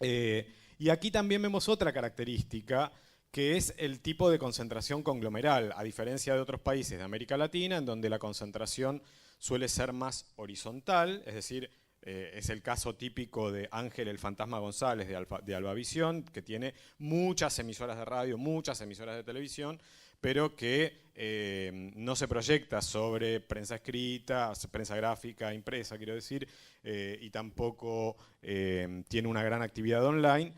Y aquí también vemos otra característica, que es el tipo de concentración conglomeral, a diferencia de otros países de América Latina, en donde la concentración suele ser más horizontal, es decir, es el caso típico de Ángel el Fantasma González de Albavisión, que tiene muchas emisoras de radio, muchas emisoras de televisión, pero que no se proyecta sobre prensa escrita, prensa gráfica, impresa, quiero decir, y tampoco tiene una gran actividad online.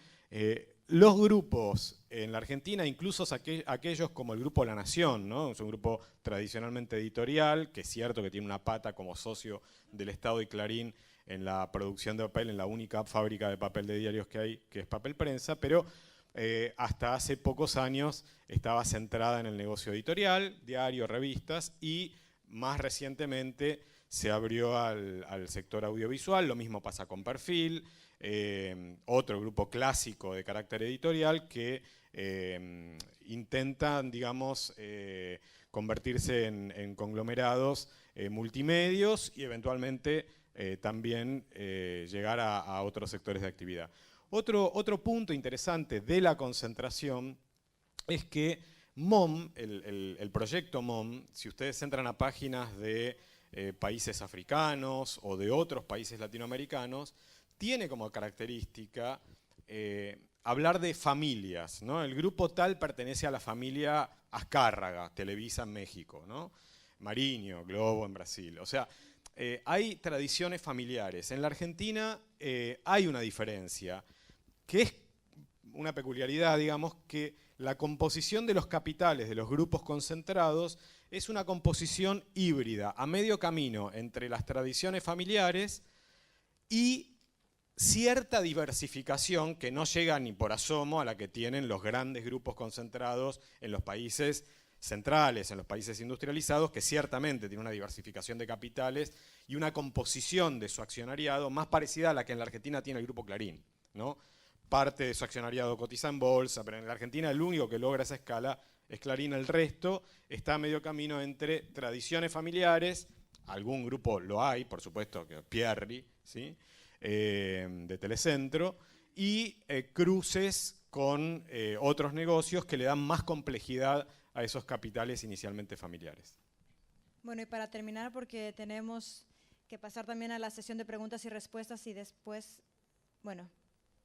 Los grupos en la Argentina, incluso aquellos como el Grupo La Nación, ¿no? Es un grupo tradicionalmente editorial, que es cierto que tiene una pata como socio del Estado y Clarín en la producción de papel, en la única fábrica de papel de diarios que hay, que es Papel Prensa, pero hasta hace pocos años estaba centrada en el negocio editorial, diario, revistas, y más recientemente se abrió al sector audiovisual. Lo mismo pasa con Perfil, otro grupo clásico de carácter editorial que intentan, digamos, convertirse en conglomerados multimedios y eventualmente también llegar a otros sectores de actividad. Otro punto interesante de la concentración es que MOM, el proyecto MOM, si ustedes entran a páginas de países africanos o de otros países latinoamericanos, tiene como característica hablar de familias, ¿no? El grupo tal pertenece a la familia Azcárraga, Televisa en México, ¿no? Mariño, Globo en Brasil. O sea, hay tradiciones familiares. En la Argentina hay una diferencia, que es una peculiaridad, digamos, que la composición de los capitales de los grupos concentrados es una composición híbrida, a medio camino entre las tradiciones familiares y cierta diversificación que no llega ni por asomo a la que tienen los grandes grupos concentrados en los países centrales, en los países industrializados, que ciertamente tiene una diversificación de capitales y una composición de su accionariado más parecida a la que en la Argentina tiene el Grupo Clarín, ¿no? Parte de su accionariado cotiza en bolsa, pero en la Argentina el único que logra esa escala es Clarín. El resto está a medio camino entre tradiciones familiares, algún grupo lo hay, por supuesto, que Pierri, ¿sí? De Telecentro, y cruces con otros negocios que le dan más complejidad a esos capitales inicialmente familiares. Bueno, y para terminar, porque tenemos que pasar también a la sesión de preguntas y respuestas y después, bueno.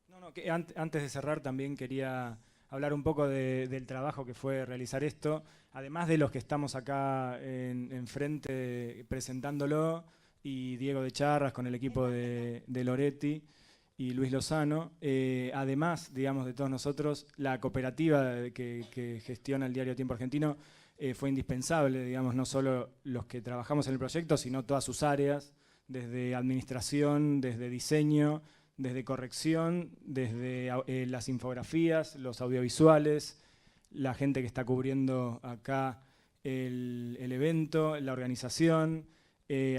No, que antes de cerrar también quería hablar un poco del trabajo que fue realizar esto, además de los que estamos acá enfrente presentándolo, y Diego de Charras con el equipo de Loretti y Luis Lozano. Además, digamos, de todos nosotros, la cooperativa que gestiona el diario Tiempo Argentino fue indispensable, digamos, no solo los que trabajamos en el proyecto, sino todas sus áreas, desde administración, desde diseño, desde corrección, desde las infografías, los audiovisuales, la gente que está cubriendo acá el evento, la organización,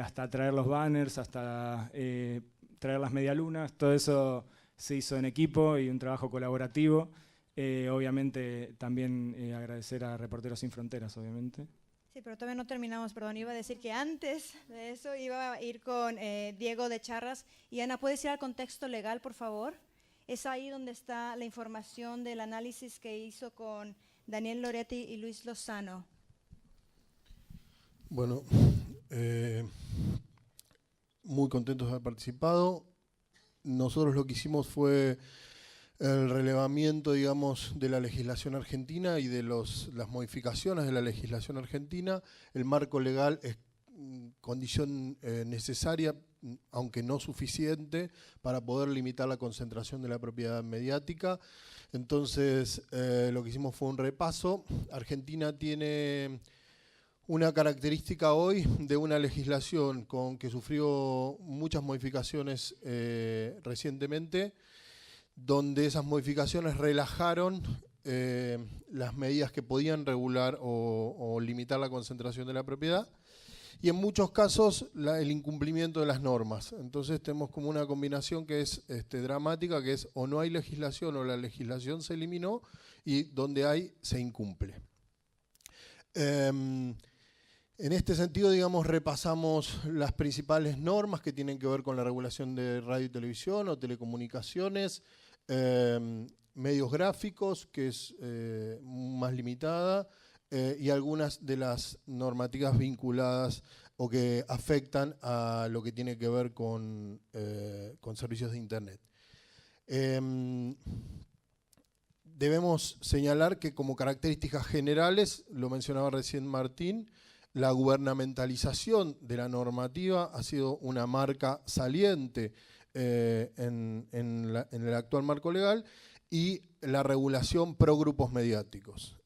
hasta traer los banners, hasta traer las medialunas. Todo eso se hizo en equipo y un trabajo colaborativo. Obviamente también agradecer a Reporteros Sin Fronteras, obviamente. Sí, pero todavía no terminamos, perdón. Iba a decir que antes de eso iba a ir con Diego de Charras. Y Ana, ¿puedes ir al contexto legal, por favor? Es ahí donde está la información del análisis que hizo con Daniel Loretti y Luis Lozano. Bueno, muy contentos de haber participado. Nosotros lo que hicimos fue el relevamiento, digamos, de la legislación argentina y de las modificaciones de la legislación argentina. El marco legal es condición necesaria, aunque no suficiente, para poder limitar la concentración de la propiedad mediática. Entonces, lo que hicimos fue un repaso. Argentina tiene una característica hoy de una legislación que sufrió muchas modificaciones recientemente, donde esas modificaciones relajaron las medidas que podían regular o limitar la concentración de la propiedad, y en muchos casos el incumplimiento de las normas. Entonces tenemos como una combinación que es dramática, que es o no hay legislación o la legislación se eliminó, y donde hay se incumple. En este sentido, digamos, repasamos las principales normas que tienen que ver con la regulación de radio y televisión o telecomunicaciones, medios gráficos, que es más limitada, y algunas de las normativas vinculadas o que afectan a lo que tiene que ver con servicios de Internet. Debemos señalar que como características generales, lo mencionaba recién Martín, la gubernamentalización de la normativa ha sido una marca saliente en el actual marco legal, y la regulación pro grupos mediáticos.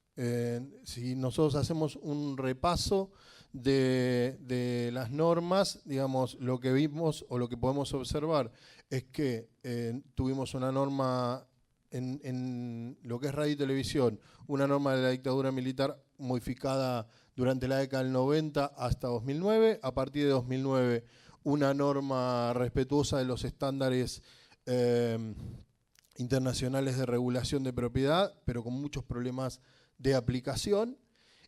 Si nosotros hacemos un repaso de las normas, digamos, lo que vimos o lo que podemos observar es que tuvimos una norma en lo que es radio y televisión, una norma de la dictadura militar modificada durante la década del 90 hasta 2009, a partir de 2009 una norma respetuosa de los estándares internacionales de regulación de propiedad, pero con muchos problemas de aplicación,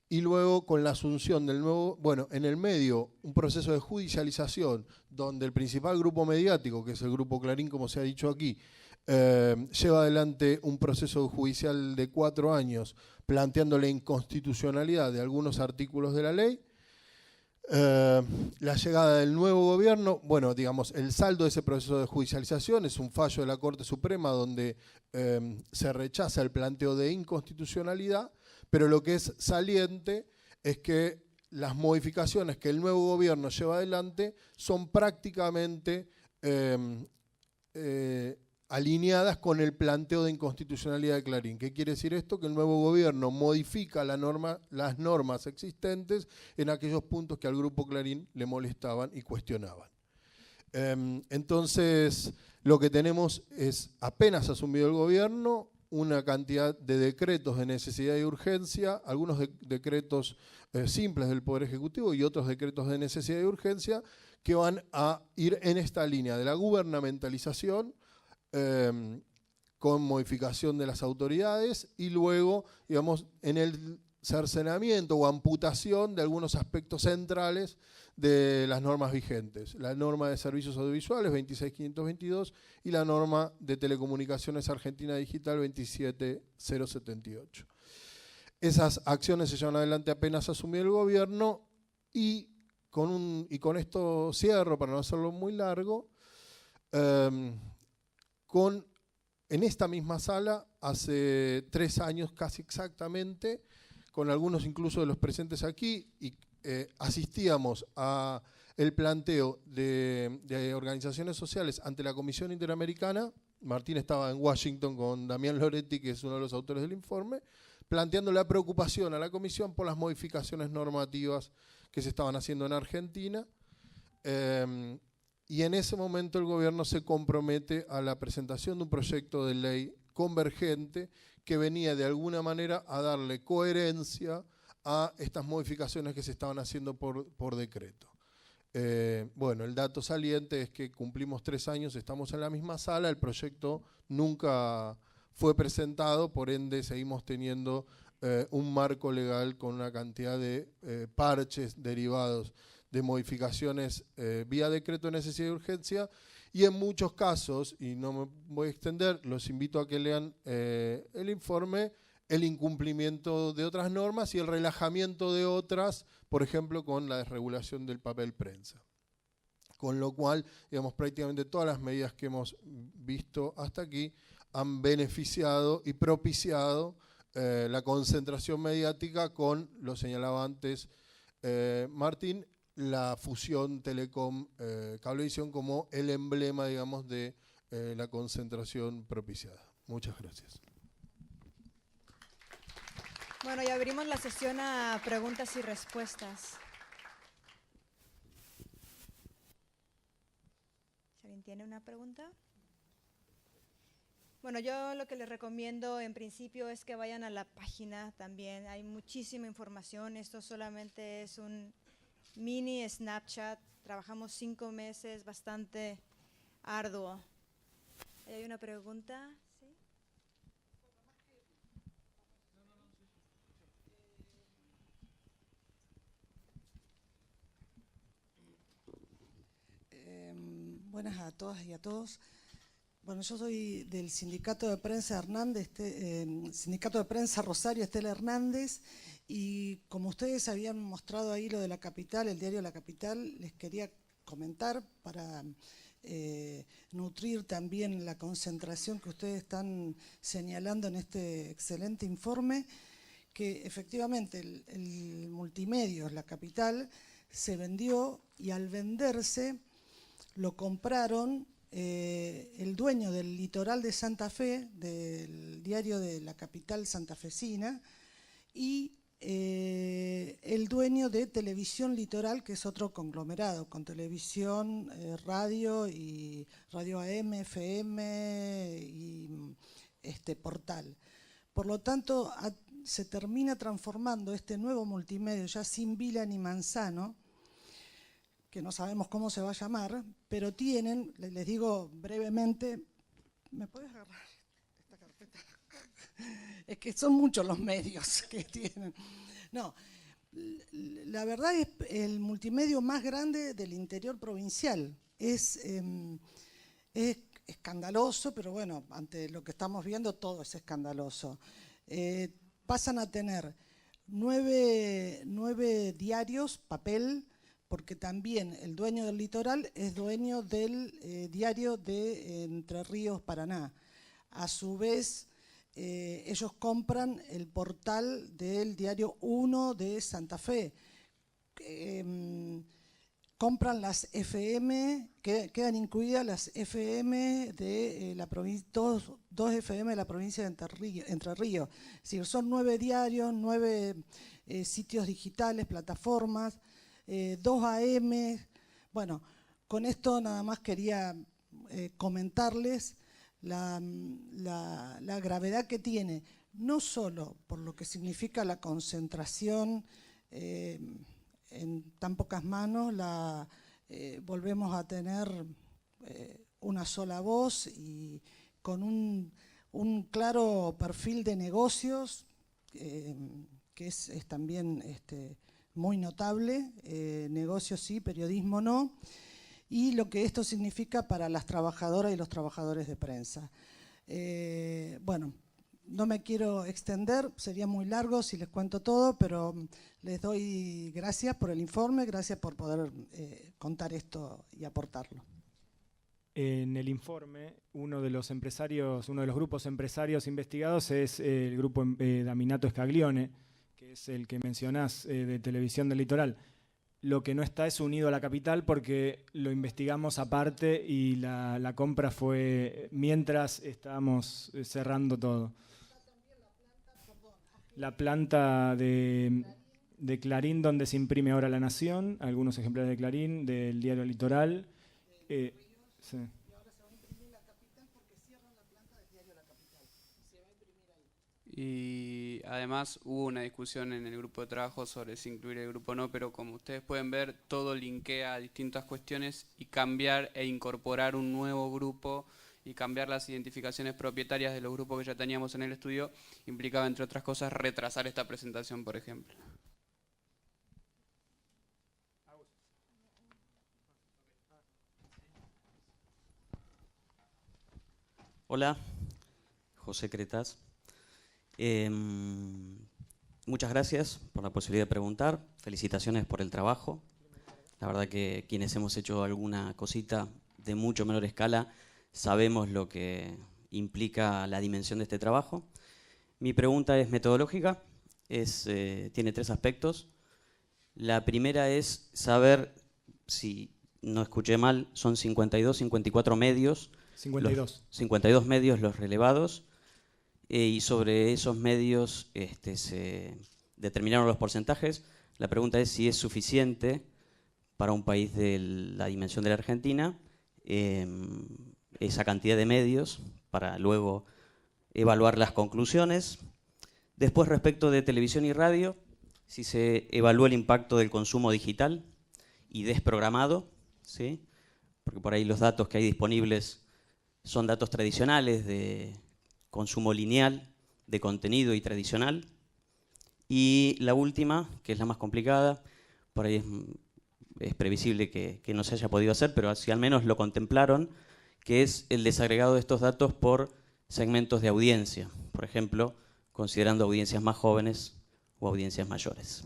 y luego con la asunción del nuevo, en el medio, un proceso de judicialización, donde el principal grupo mediático, que es el Grupo Clarín, como se ha dicho aquí, lleva adelante un proceso judicial de 4 años, planteando la inconstitucionalidad de algunos artículos de la ley. La llegada del nuevo gobierno, digamos, el saldo de ese proceso de judicialización es un fallo de la Corte Suprema donde se rechaza el planteo de inconstitucionalidad, pero lo que es saliente es que las modificaciones que el nuevo gobierno lleva adelante son prácticamente alineadas con el planteo de inconstitucionalidad de Clarín. ¿Qué quiere decir esto? Que el nuevo gobierno modifica las normas existentes en aquellos puntos que al Grupo Clarín le molestaban y cuestionaban. Entonces, lo que tenemos es, apenas asumido el gobierno, una cantidad de decretos de necesidad y urgencia, algunos decretos simples del Poder Ejecutivo y otros decretos de necesidad y urgencia que van a ir en esta línea de la gubernamentalización, con modificación de las autoridades, y luego, digamos, en el cercenamiento o amputación de algunos aspectos centrales de las normas vigentes. La norma de servicios audiovisuales 26522 y la norma de telecomunicaciones Argentina Digital 27078. Esas acciones se llevan adelante apenas asumió el gobierno, y con esto cierro para no hacerlo muy largo. En esta misma sala, hace 3 años casi exactamente, con algunos incluso de los presentes aquí, y asistíamos a el planteo de organizaciones sociales ante la Comisión Interamericana. Martín estaba en Washington con Damián Loretti, que es uno de los autores del informe, planteando la preocupación a la Comisión por las modificaciones normativas que se estaban haciendo en Argentina. Y en ese momento el gobierno se compromete a la presentación de un proyecto de ley convergente que venía de alguna manera a darle coherencia a estas modificaciones que se estaban haciendo por decreto. El dato saliente es que cumplimos 3 años, estamos en la misma sala, el proyecto nunca fue presentado, por ende seguimos teniendo un marco legal con una cantidad de parches derivados de modificaciones vía decreto de necesidad y urgencia, y en muchos casos, y no me voy a extender, los invito a que lean el informe, el incumplimiento de otras normas y el relajamiento de otras, por ejemplo, con la desregulación del papel prensa. Con lo cual, digamos, prácticamente todas las medidas que hemos visto hasta aquí han beneficiado y propiciado la concentración mediática con, lo señalaba antes Martín, la fusión Telecom-Cablevisión como el emblema, digamos, de la concentración propiciada. Muchas gracias. Bueno, y abrimos la sesión a preguntas y respuestas. Si alguien tiene una pregunta. Bueno, yo lo que les recomiendo en principio es que vayan a la página también. Hay muchísima información. Esto solamente es un mini Snapchat. Trabajamos 5 meses, bastante arduo. ¿Hay una pregunta? ¿Sí? Buenas a todas y a todos. Bueno, yo soy del Sindicato de Prensa Hernández, Sindicato de Prensa Rosario, Estela Hernández, y como ustedes habían mostrado ahí lo de La Capital, el diario La Capital, les quería comentar para nutrir también la concentración que ustedes están señalando en este excelente informe, que efectivamente el multimedio, La Capital, se vendió y al venderse lo compraron el dueño del Litoral de Santa Fe, del diario de La Capital santafesina, y el dueño de Televisión Litoral, que es otro conglomerado, con televisión, radio y radio AM, FM y portal. Por lo tanto, se termina transformando este nuevo multimedio, ya sin Vila ni Manzano, que no sabemos cómo se va a llamar, pero tienen, les digo brevemente, ¿me puedes agarrar esta carpeta? Es que son muchos los medios que tienen. No, la verdad es el multimedio más grande del interior provincial. Es escandaloso, pero bueno, ante lo que estamos viendo todo es escandaloso. Pasan a tener 9 diarios, papel, porque también el dueño del Litoral es dueño del diario de Entre Ríos, Paraná. A su vez, ellos compran el portal del diario 1 de Santa Fe. Compran las FM, quedan incluidas las FM de la provincia, dos FM de la provincia de Entre Ríos. Es decir, son 9 diarios, 9 sitios digitales, plataformas, 2 AM. Bueno, con esto nada más quería comentarles la gravedad que tiene, no solo por lo que significa la concentración en tan pocas manos, volvemos a tener una sola voz y con un claro perfil de negocios que es también muy notable, negocios sí, periodismo no, y lo que esto significa para las trabajadoras y los trabajadores de prensa. Bueno, no me quiero extender, sería muy largo si les cuento todo, pero les doy gracias por el informe, gracias por poder contar esto y aportarlo. En el informe, uno de los grupos empresarios investigados es el grupo Daminato Scaglione, que es el que mencionás de Televisión del Litoral. Lo que no está es unido a La Capital porque lo investigamos aparte y la compra fue mientras estábamos cerrando todo. La planta de Clarín, donde se imprime ahora La Nación, algunos ejemplares de Clarín, del diario Litoral. Sí. Y además hubo una discusión en el grupo de trabajo sobre si incluir el grupo o no, pero como ustedes pueden ver, todo linkea a distintas cuestiones y cambiar e incorporar un nuevo grupo y cambiar las identificaciones propietarias de los grupos que ya teníamos en el estudio implicaba, entre otras cosas, retrasar esta presentación, por ejemplo. Hola, José Cretas. Muchas gracias por la posibilidad de preguntar. Felicitaciones por el trabajo. La verdad que quienes hemos hecho alguna cosita de mucho menor escala sabemos lo que implica la dimensión de este trabajo. Mi pregunta es metodológica, tiene 3 aspectos. La primera es saber, si no escuché mal, son 52, 54 medios. 52. 52 medios los relevados. y sobre esos medios se determinaron los porcentajes. La pregunta es si es suficiente para un país de la dimensión de la Argentina esa cantidad de medios para luego evaluar las conclusiones. Después, respecto de televisión y radio, si se evalúa el impacto del consumo digital y desprogramado, ¿sí? Porque por ahí los datos que hay disponibles son datos tradicionales de consumo lineal, de contenido y tradicional. Y la última, que es la más complicada, por ahí es previsible que no se haya podido hacer, pero si al menos lo contemplaron, que es el desagregado de estos datos por segmentos de audiencia. Por ejemplo, considerando audiencias más jóvenes o audiencias mayores.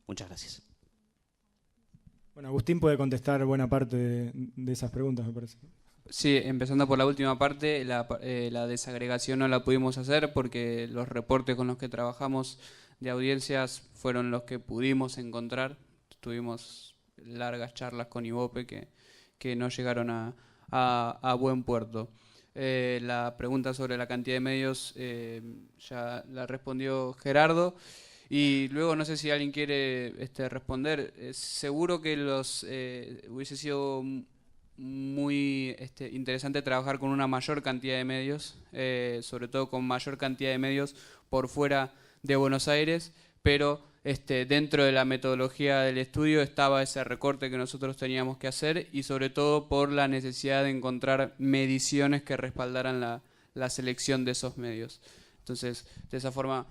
Muchas gracias. Bueno, Agustín puede contestar buena parte de esas preguntas, me parece. Sí, empezando por la última parte, la desagregación no la pudimos hacer porque los reportes con los que trabajamos de audiencias fueron los que pudimos encontrar. Tuvimos largas charlas con IVOPE que no llegaron a buen puerto. La pregunta sobre la cantidad de medios ya la respondió Gerardo. Y luego no sé si alguien quiere responder. Seguro que hubiese sido muy interesante trabajar con una mayor cantidad de medios, sobre todo con mayor cantidad de medios por fuera de Buenos Aires, pero dentro de la metodología del estudio estaba ese recorte que nosotros teníamos que hacer y sobre todo por la necesidad de encontrar mediciones que respaldaran la selección de esos medios. Entonces, de esa forma,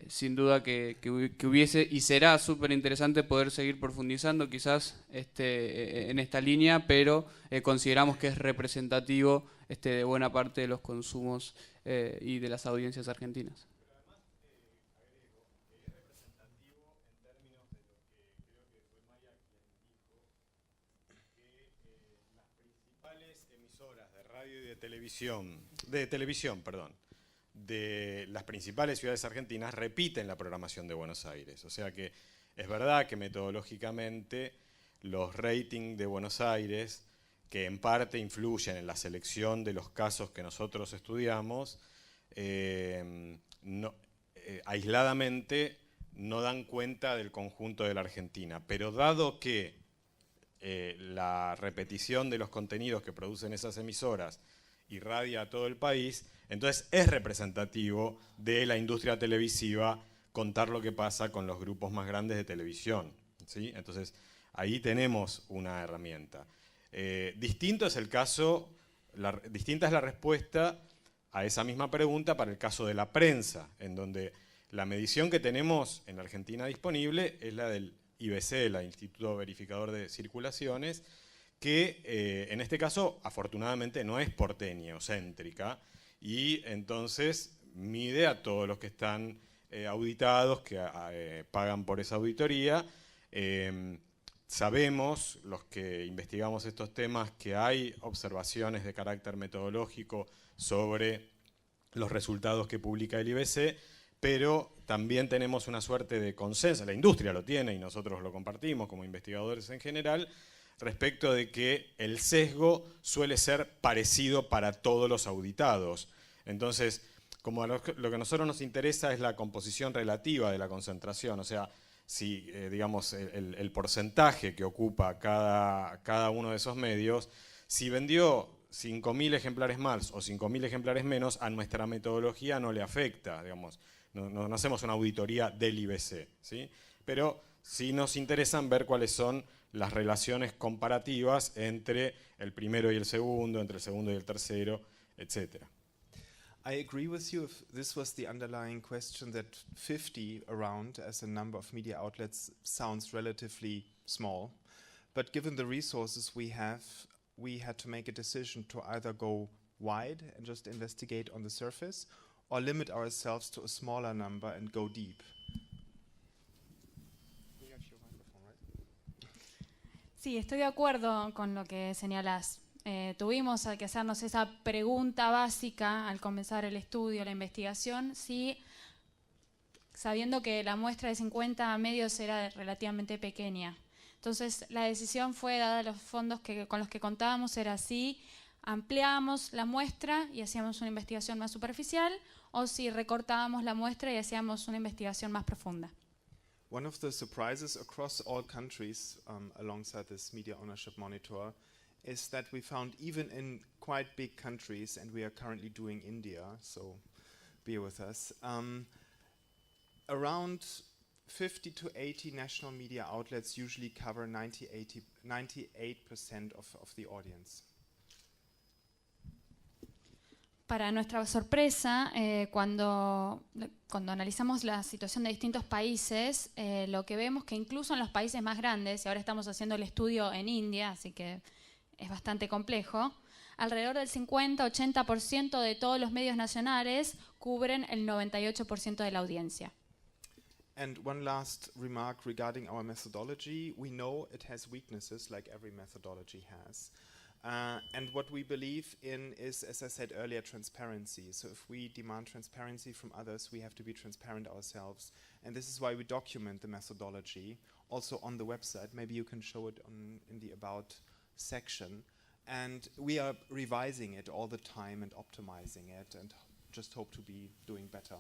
sin duda que hubiese, y será súper interesante poder seguir profundizando quizás en esta línea, pero consideramos que es representativo de buena parte de los consumos y de las audiencias argentinas. De televisión, de las principales ciudades argentinas repiten la programación de Buenos Aires. O sea que es verdad que metodológicamente los ratings de Buenos Aires, que en parte influyen en la selección de los casos que nosotros estudiamos, aisladamente no dan cuenta del conjunto de la Argentina. Pero dado que la repetición de los contenidos que producen esas emisoras irradia a todo el país, entonces es representativo de la industria televisiva contar lo que pasa con los grupos más grandes de televisión, ¿sí? Entonces ahí tenemos una herramienta. Distinto es el caso, distinta es la respuesta a esa misma pregunta para el caso de la prensa, en donde la medición que tenemos en Argentina disponible es la del IBC, el Instituto Verificador de Circulaciones, que en este caso afortunadamente no es porteño-céntrica y entonces mide a todos los que están auditados, que pagan por esa auditoría. Sabemos, los que investigamos estos temas, que hay observaciones de carácter metodológico sobre los resultados que publica el IBC, pero también tenemos una suerte de consenso, la industria lo tiene y nosotros lo compartimos como investigadores en general, respecto de que el sesgo suele ser parecido para todos los auditados. Entonces, como lo que a nosotros nos interesa es la composición relativa de la concentración, o sea, si digamos el porcentaje que ocupa cada uno de esos medios, si vendió 5.000 ejemplares más o 5.000 ejemplares menos, a nuestra metodología no le afecta, digamos, no hacemos una auditoría del IBC, ¿sí? Pero sí nos interesan ver cuáles son las relaciones comparativas entre el primero y el segundo, entre el segundo y el tercero, etc. I agree with you if this was the underlying question, that 50 around as a number of media outlets sounds relatively small. But given the resources we had to make a decision to either go wide and just investigate on the surface or limit ourselves to a smaller number and go deep. Sí, estoy de acuerdo con lo que señalas. Tuvimos que hacernos esa pregunta básica al comenzar el estudio, la investigación, sí, sabiendo que la muestra de 50 medios era relativamente pequeña. Entonces la decisión fue, dada los fondos con los que contábamos, era si ampliábamos la muestra y hacíamos una investigación más superficial o si recortábamos la muestra y hacíamos una investigación más profunda. One of the surprises across all countries alongside this media ownership monitor is that we found even in quite big countries, and we are currently doing India, so bear with us, around 50 to 80 national media outlets usually cover 98% of the audience. Para nuestra sorpresa, cuando analizamos la situación de distintos países, lo que vemos que incluso en los países más grandes, y ahora estamos haciendo el estudio en India, así que es bastante complejo, alrededor del 50-80% de todos los medios nacionales cubren el 98% de la audiencia. And one last remark regarding our methodology. We know it has weaknesses, like every methodology has. And what we believe in is, as I said earlier, transparency. So if we demand transparency from others, we have to be transparent ourselves. And this is why we document the methodology, also on the website. Maybe you can show it in the About section. And we are revising it all the time and optimizing it, and just hope to be doing better.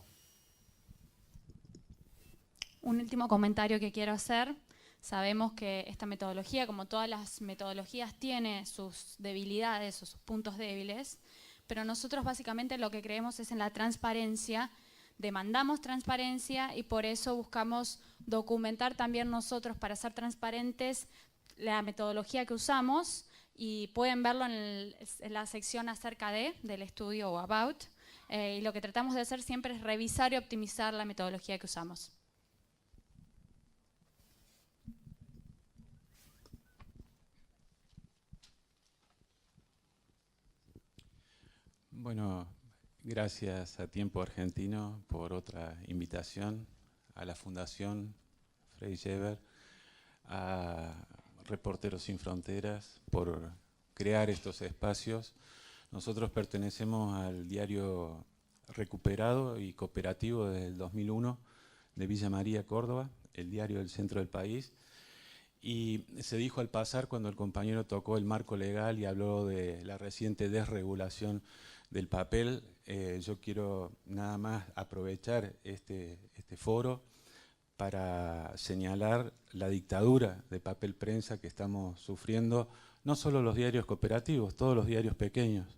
Un último comentario que quiero hacer. Sabemos que esta metodología, como todas las metodologías, tiene sus debilidades o sus puntos débiles, pero nosotros básicamente lo que creemos es en la transparencia, demandamos transparencia y por eso buscamos documentar también nosotros para ser transparentes la metodología que usamos, y pueden verlo en la sección acerca del estudio o About, y lo que tratamos de hacer siempre es revisar y optimizar la metodología que usamos. Bueno, gracias a Tiempo Argentino por otra invitación, a la Fundación Frei Geber, a Reporteros Sin Fronteras por crear estos espacios. Nosotros pertenecemos al diario recuperado y cooperativo desde el 2001 de Villa María, Córdoba, el diario del centro del país. Y se dijo al pasar, cuando el compañero tocó el marco legal y habló de la reciente desregulación del papel, yo quiero nada más aprovechar este foro para señalar la dictadura de papel prensa que estamos sufriendo, no solo los diarios cooperativos, todos los diarios pequeños.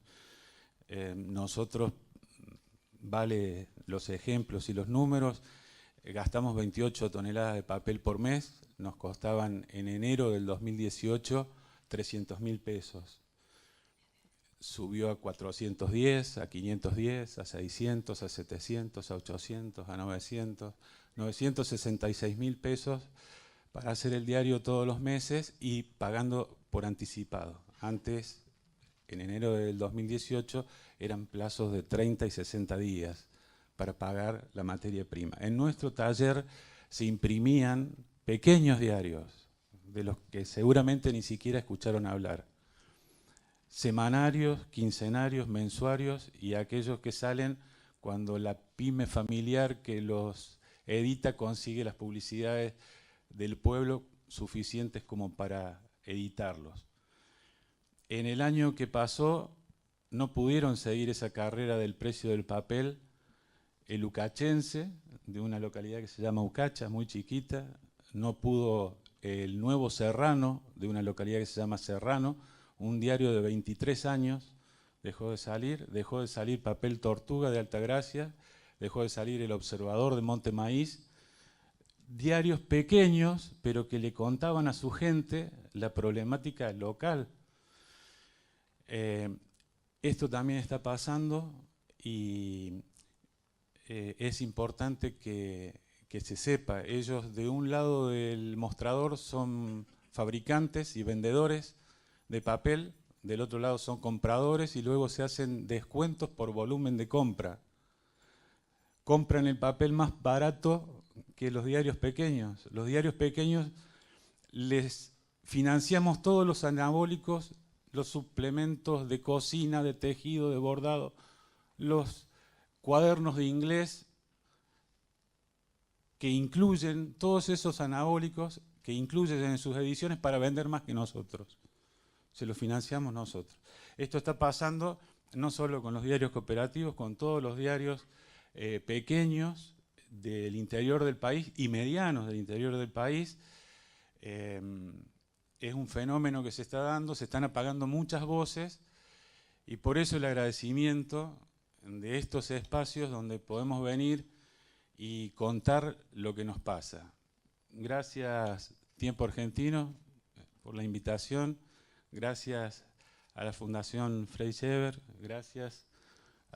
Nosotros, vale los ejemplos y los números, gastamos 28 toneladas de papel por mes, nos costaban en enero del 2018 $300.000 pesos. Subió a 410, a 510, a 600, a 700, a 800, a 900, 966.000 pesos para hacer el diario todos los meses y pagando por anticipado. Antes, en enero del 2018, eran plazos de 30 y 60 días para pagar la materia prima. En nuestro taller se imprimían pequeños diarios, de los que seguramente ni siquiera escucharon hablar. Semanarios, quincenarios, mensuarios y aquellos que salen cuando la pyme familiar que los edita consigue las publicidades del pueblo suficientes como para editarlos. En el año que pasó no pudieron seguir esa carrera del precio del papel el ucachense, de una localidad que se llama Ucacha, muy chiquita, no pudo el Nuevo Serrano, de una localidad que se llama Serrano, un diario de 23 años, dejó de salir Papel Tortuga de Altagracia, dejó de salir El Observador de Monte Maíz, diarios pequeños, pero que le contaban a su gente la problemática local. Esto también está pasando y es importante que se sepa. Ellos de un lado del mostrador son fabricantes y vendedores de papel, del otro lado son compradores y luego se hacen descuentos por volumen de compra. Compran el papel más barato que los diarios pequeños. Los diarios pequeños les financiamos todos los anabólicos, los suplementos de cocina, de tejido, de bordado, los cuadernos de inglés que incluyen todos esos anabólicos que incluyen en sus ediciones para vender más que nosotros. Se los financiamos nosotros. Esto está pasando no solo con los diarios cooperativos, con todos los diarios pequeños del interior del país y medianos del interior del país. Es un fenómeno que se está dando, se están apagando muchas voces y por eso el agradecimiento de estos espacios donde podemos venir y contar lo que nos pasa. Gracias Tiempo Argentino por la invitación, gracias a la Fundación Frei Sever, gracias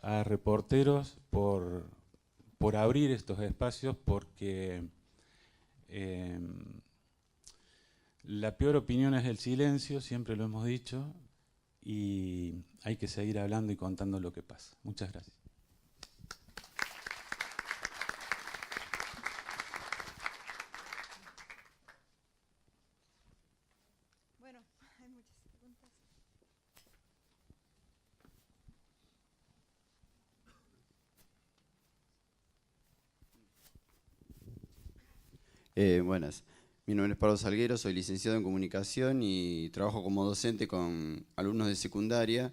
a Reporteros por abrir estos espacios, porque la peor opinión es el silencio, siempre lo hemos dicho, y hay que seguir hablando y contando lo que pasa. Muchas gracias. Bueno, hay muchas preguntas. Buenas. Mi nombre es Pablo Salguero, soy licenciado en comunicación y trabajo como docente con alumnos de secundaria.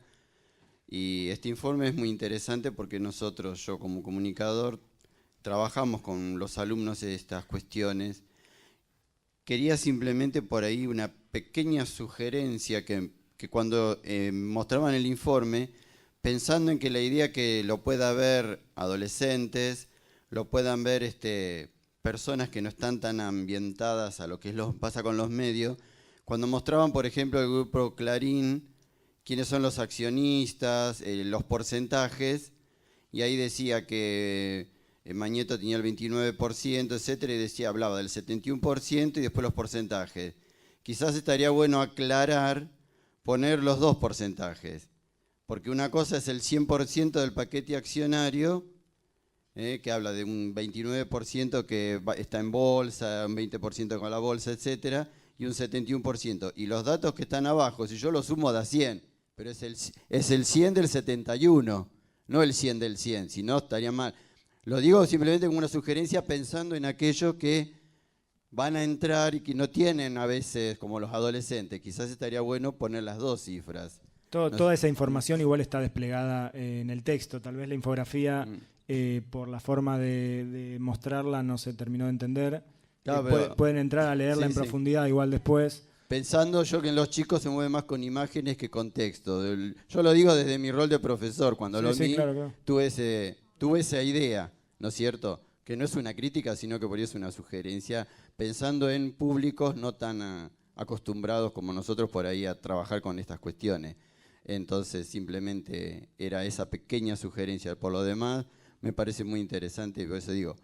Y este informe es muy interesante porque nosotros, yo como comunicador, trabajamos con los alumnos de estas cuestiones. Quería simplemente por ahí una pequeña sugerencia que cuando mostraban el informe, pensando en que la idea que lo pueda ver adolescentes, lo puedan ver personas que no están tan ambientadas a lo que pasa con los medios, cuando mostraban, por ejemplo, el grupo Clarín, quiénes son los accionistas, los porcentajes, y ahí decía que Mañeto tenía el 29%, etcétera, y hablaba del 71% y después los porcentajes. Quizás estaría bueno aclarar, poner los dos porcentajes, porque una cosa es el 100% del paquete accionario, que habla de un 29% que está en bolsa, un 20% con la bolsa, etcétera, y un 71%. Y los datos que están abajo, si yo los sumo da 100, pero es el 100 del 71, no el 100 del 100, si no estaría mal. Lo digo simplemente como una sugerencia pensando en aquellos que van a entrar y que no tienen a veces, como los adolescentes, quizás estaría bueno poner las dos cifras. Toda esa información igual está desplegada en el texto, tal vez la infografía... por la forma de mostrarla no se terminó de entender. Claro, pueden entrar a leerla en profundidad igual después. Pensando yo que en los chicos se mueve más con imágenes que con texto. Yo lo digo desde mi rol de profesor. Cuando lo vi, claro. Tuve esa idea, ¿no es cierto? Que no es una crítica, sino que por eso es una sugerencia, pensando en públicos no tan acostumbrados como nosotros por ahí a trabajar con estas cuestiones. Entonces simplemente era esa pequeña sugerencia. Por lo demás, me parece muy interesante, y por eso digo,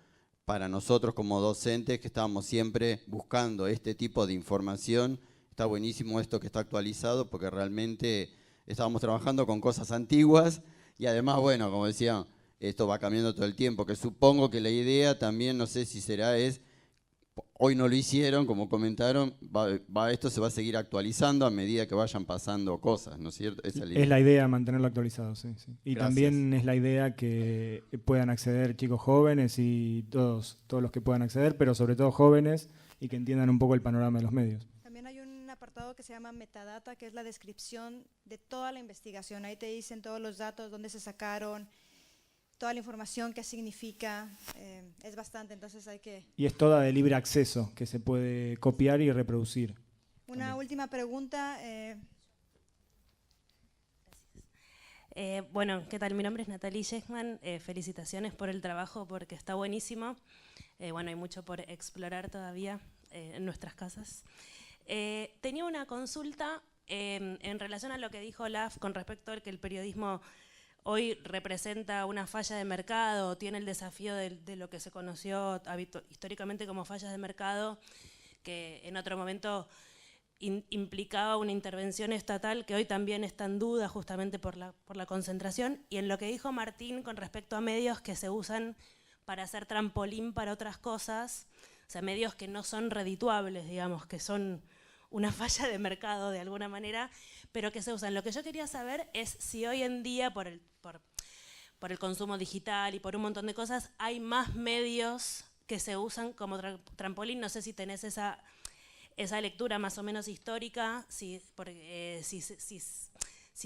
para nosotros como docentes que estábamos siempre buscando este tipo de información, está buenísimo esto que está actualizado porque realmente estábamos trabajando con cosas antiguas y además, bueno, como decía, esto va cambiando todo el tiempo, que supongo que la idea también, no sé si será, hoy no lo hicieron, como comentaron, esto se va a seguir actualizando a medida que vayan pasando cosas, ¿no es cierto? Esa es la idea mantenerlo actualizado, sí. Y Gracias. También es la idea que puedan acceder chicos jóvenes y todos los que puedan acceder, pero sobre todo jóvenes y que entiendan un poco el panorama de los medios. También hay un apartado que se llama metadata, que es la descripción de toda la investigación. Ahí te dicen todos los datos, dónde se sacaron, toda la información, qué significa, es bastante, entonces hay que... Y es toda de libre acceso, que se puede copiar y reproducir. Una también. Última pregunta. Bueno, ¿qué tal? Mi nombre es Natalie Yechman, felicitaciones por el trabajo porque está buenísimo. Bueno, hay mucho por explorar todavía en nuestras casas. Tenía una consulta en relación a lo que dijo Olaf con respecto al que el periodismo hoy representa una falla de mercado, tiene el desafío de lo que se conoció históricamente como fallas de mercado, que en otro momento implicaba una intervención estatal que hoy también está en duda justamente por la concentración, y en lo que dijo Martín con respecto a medios que se usan para hacer trampolín para otras cosas, o sea, medios que no son redituables, digamos, que son una falla de mercado de alguna manera, pero que se usan. Lo que yo quería saber es si hoy en día, por el consumo digital y por un montón de cosas, hay más medios que se usan como trampolín. No sé si tenés esa lectura más o menos histórica, si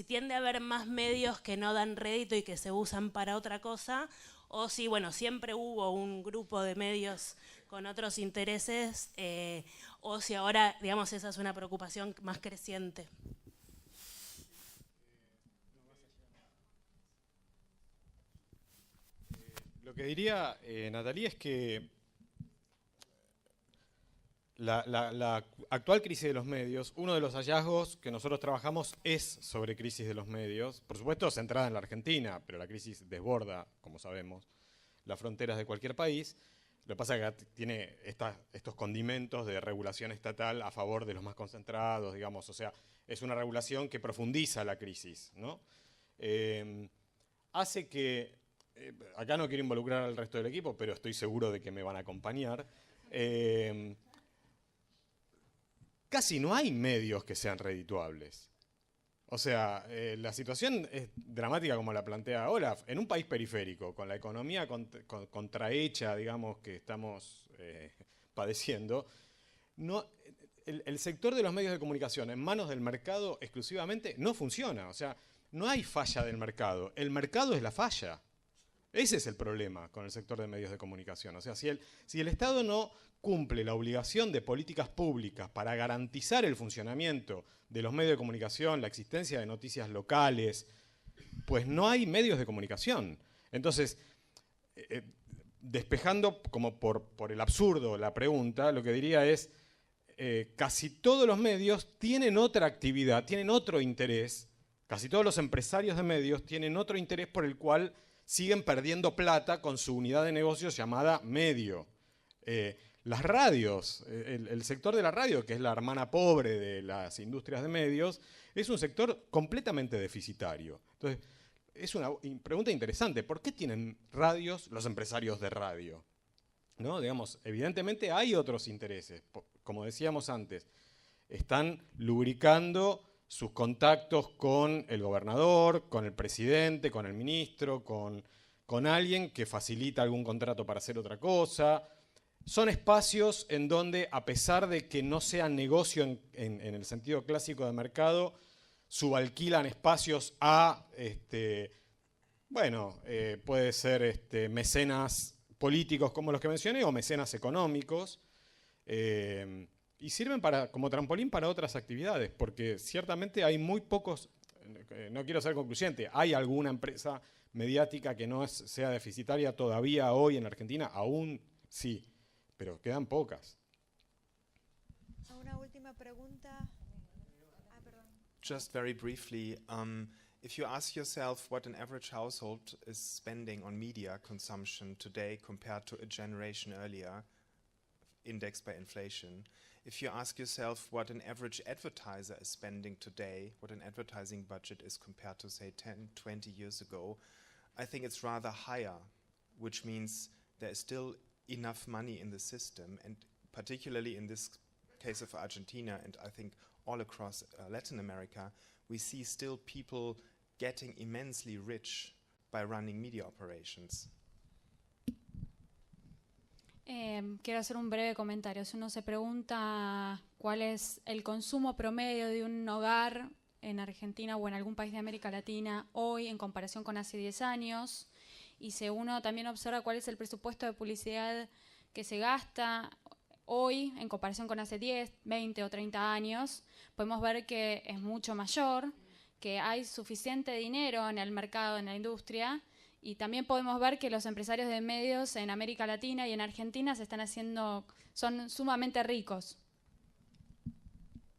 tiende a haber más medios que no dan rédito y que se usan para otra cosa, o si, bueno, siempre hubo un grupo de medios con otros intereses, o si ahora, digamos, esa es una preocupación más creciente. Lo que diría Natalia es que la actual crisis de los medios, uno de los hallazgos que nosotros trabajamos es sobre crisis de los medios, por supuesto centrada en la Argentina, pero la crisis desborda, como sabemos, las fronteras de cualquier país. Lo que pasa es que tiene estos condimentos de regulación estatal a favor de los más concentrados, digamos, o sea, es una regulación que profundiza la crisis, ¿no? Hace que, acá no quiero involucrar al resto del equipo, pero estoy seguro de que me van a acompañar, casi no hay medios que sean redituables. O sea, la situación es dramática como la plantea Olaf. En un país periférico, con la economía contrahecha, digamos, que estamos padeciendo, el sector de los medios de comunicación en manos del mercado exclusivamente no funciona. O sea, no hay falla del mercado. El mercado es la falla. Ese es el problema con el sector de medios de comunicación. O sea, si el Estado no cumple la obligación de políticas públicas para garantizar el funcionamiento de los medios de comunicación, la existencia de noticias locales, pues no hay medios de comunicación. Entonces, despejando como por el absurdo la pregunta, lo que diría es, casi todos los medios tienen otra actividad, tienen otro interés, casi todos los empresarios de medios tienen otro interés por el cual siguen perdiendo plata con su unidad de negocios llamada medio. Las radios, el sector de la radio, que es la hermana pobre de las industrias de medios, es un sector completamente deficitario. Entonces, es una pregunta interesante. ¿Por qué tienen radios los empresarios de radio? ¿No? Digamos, evidentemente hay otros intereses. Como decíamos antes, están lubricando sus contactos con el gobernador, con el presidente, con el ministro, con alguien que facilita algún contrato para hacer otra cosa. Son espacios en donde, a pesar de que no sean negocio en el sentido clásico de mercado, subalquilan espacios a, puede ser mecenas políticos como los que mencioné o mecenas económicos, y sirven como trampolín para otras actividades, porque ciertamente hay muy pocos, no quiero ser concluyente, hay alguna empresa mediática que no sea deficitaria todavía hoy en Argentina, aún sí, pero quedan pocas. Una última pregunta. Just very briefly, if you ask yourself what an average household is spending on media consumption today compared to a generation earlier, indexed by inflation, if you ask yourself what an average advertiser is spending today, what an advertising budget is compared to, say, 10, 20 years ago, I think it's rather higher, which means there is still enough money in the system, and particularly in this case of Argentina, and I think all across Latin America, we see still people getting immensely rich by running media operations. Quiero hacer un breve comentario. Si uno se pregunta cuál es el consumo promedio de un hogar en Argentina o en algún país de América Latina hoy en comparación con hace 10 años, y si uno también observa cuál es el presupuesto de publicidad que se gasta hoy en comparación con hace 10, 20 o 30 años, podemos ver que es mucho mayor, que hay suficiente dinero en el mercado, en la industria, y también podemos ver que los empresarios de medios en América Latina y en Argentina son sumamente ricos.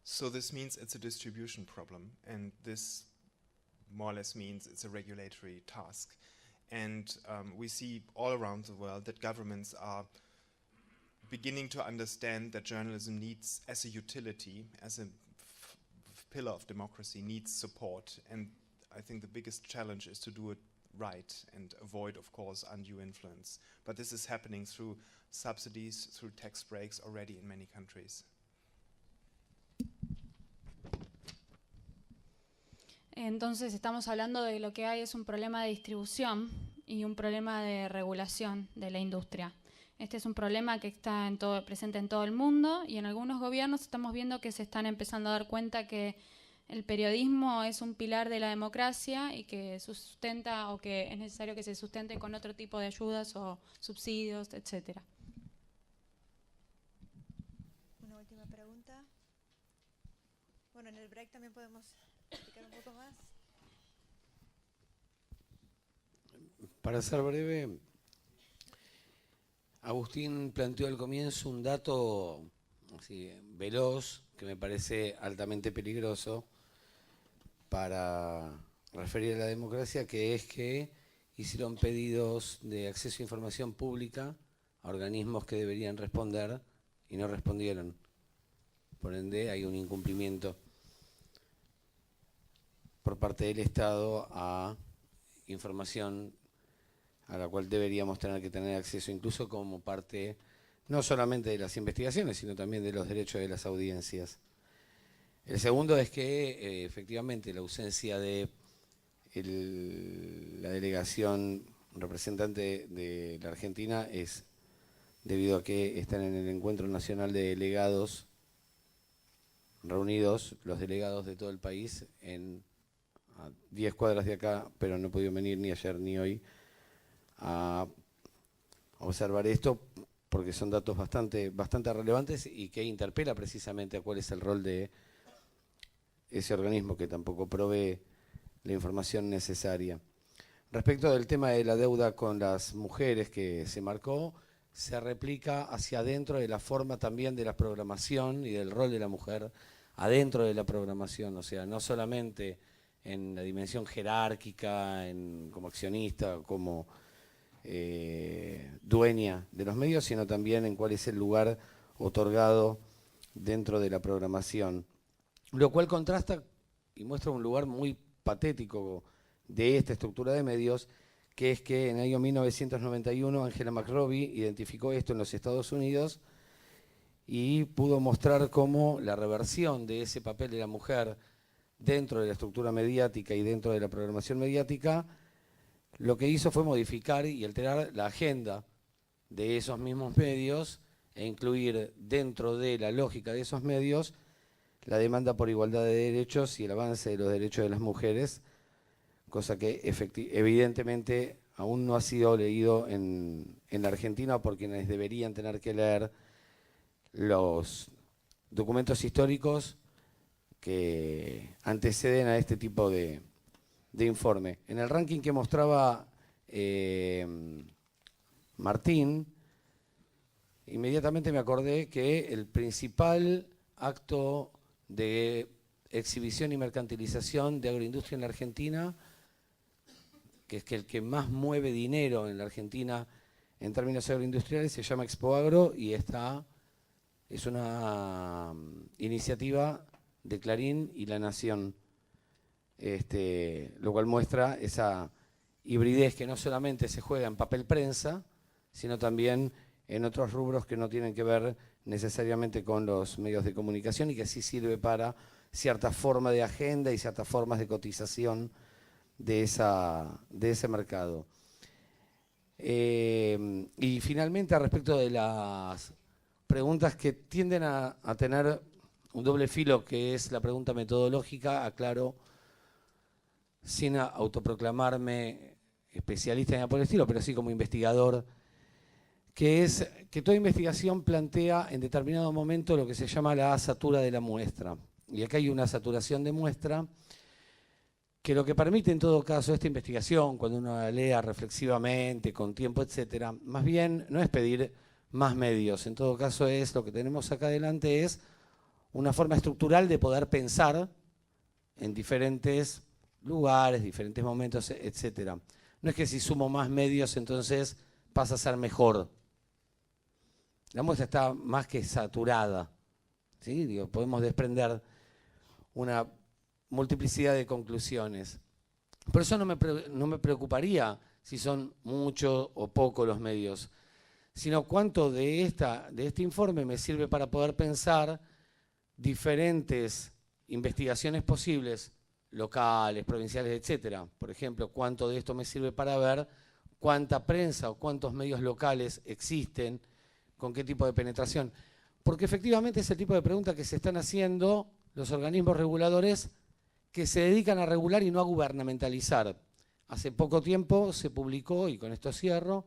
So this means it's a distribution problem, and this more or less means it's a regulatory task. And we see all around the world that governments are beginning to understand that journalism needs, as a utility, as a pillar of democracy, needs support. And I think the biggest challenge is to do it right and avoid, of course, undue influence. But this is happening through subsidies, through tax breaks already in many countries. Entonces estamos hablando de lo que hay es un problema de distribución y un problema de regulación de la industria. Este es un problema que está presente en todo el mundo, y en algunos gobiernos estamos viendo que se están empezando a dar cuenta que el periodismo es un pilar de la democracia y que sustenta o que es necesario que se sustente con otro tipo de ayudas o subsidios, etcétera. Una última pregunta. Bueno, en el break también podemos explicar un poco más. Para ser breve, Agustín planteó al comienzo un dato así, veloz que me parece altamente peligroso para referir a la democracia, que es que hicieron pedidos de acceso a información pública a organismos que deberían responder y no respondieron. Por ende, hay un incumplimiento por parte del Estado a información a la cual deberíamos tener que tener acceso, incluso como parte no solamente de las investigaciones, sino también de los derechos de las audiencias. El segundo es que efectivamente la ausencia de la delegación representante de la Argentina es debido a que están en el Encuentro Nacional de Delegados reunidos, los delegados de todo el país, a 10 cuadras de acá, pero no he podido venir ni ayer ni hoy a observar esto, porque son datos bastante relevantes y que interpela precisamente a cuál es el rol de ese organismo que tampoco provee la información necesaria. Respecto del tema de la deuda con las mujeres que se marcó, se replica hacia adentro de la forma también de la programación y del rol de la mujer adentro de la programación, o sea, no solamente en la dimensión jerárquica, como accionista, como dueña de los medios, sino también en cuál es el lugar otorgado dentro de la programación. Lo cual contrasta y muestra un lugar muy patético de esta estructura de medios, que es que en el año 1991 Angela McRobbie identificó esto en los Estados Unidos y pudo mostrar cómo la reversión de ese papel de la mujer dentro de la estructura mediática y dentro de la programación mediática, lo que hizo fue modificar y alterar la agenda de esos mismos medios e incluir dentro de la lógica de esos medios la demanda por igualdad de derechos y el avance de los derechos de las mujeres, cosa que evidentemente aún no ha sido leído en la Argentina por quienes deberían tener que leer los documentos históricos que anteceden a este tipo de informe. En el ranking que mostraba Martín, inmediatamente me acordé que el principal acto de exhibición y mercantilización de agroindustria en la Argentina, que es que el que más mueve dinero en la Argentina en términos agroindustriales, se llama Expo Agro y es una iniciativa de Clarín y La Nación, lo cual muestra esa hibridez que no solamente se juega en papel prensa, sino también en otros rubros que no tienen que ver necesariamente con los medios de comunicación y que sí sirve para cierta forma de agenda y ciertas formas de cotización de ese mercado. Y finalmente, respecto de las preguntas que tienden a tener un doble filo, que es la pregunta metodológica, aclaro, sin autoproclamarme especialista en nada por el estilo, pero sí como investigador, que es que toda investigación plantea en determinado momento lo que se llama la asatura de la muestra. Y acá hay una saturación de muestra que lo que permite en todo caso esta investigación, cuando uno la lea reflexivamente, con tiempo, etcétera, más bien no es pedir más medios. En todo caso es lo que tenemos acá adelante es una forma estructural de poder pensar en diferentes lugares, diferentes momentos, etcétera. No es que si sumo más medios entonces pasa a ser mejor. La muestra está más que saturada, ¿sí? Digo, podemos desprender una multiplicidad de conclusiones. Por eso no me preocuparía si son mucho o poco los medios, sino cuánto de este informe me sirve para poder pensar diferentes investigaciones posibles, locales, provinciales, etcétera. Por ejemplo, cuánto de esto me sirve para ver cuánta prensa o cuántos medios locales existen, con qué tipo de penetración. Porque efectivamente es el tipo de pregunta que se están haciendo los organismos reguladores que se dedican a regular y no a gubernamentalizar. Hace poco tiempo se publicó, y con esto cierro,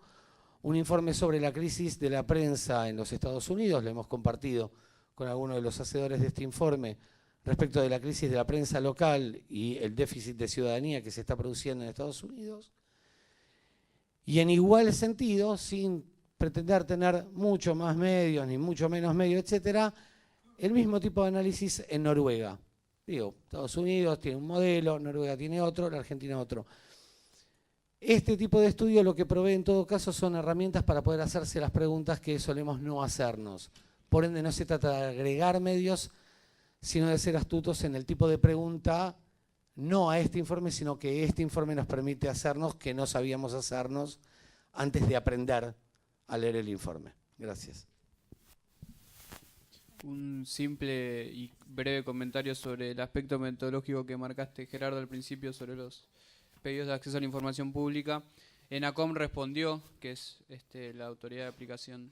un informe sobre la crisis de la prensa en los Estados Unidos. Lo hemos compartido con algunos de los hacedores de este informe respecto de la crisis de la prensa local y el déficit de ciudadanía que se está produciendo en Estados Unidos. Y en igual sentido, sin pretender tener mucho más medios ni mucho menos medios, etcétera, el mismo tipo de análisis en Noruega. Digo, Estados Unidos tiene un modelo, Noruega tiene otro, la Argentina otro. Este tipo de estudio lo que provee en todo caso son herramientas para poder hacerse las preguntas que solemos no hacernos. Por ende, no se trata de agregar medios, sino de ser astutos en el tipo de pregunta, no a este informe, sino que este informe nos permite hacernos que no sabíamos hacernos antes de aprender a leer el informe. Gracias. Un simple y breve comentario sobre el aspecto metodológico que marcaste, Gerardo, al principio sobre los pedidos de acceso a la información pública. ENACOM respondió, que es la autoridad de aplicación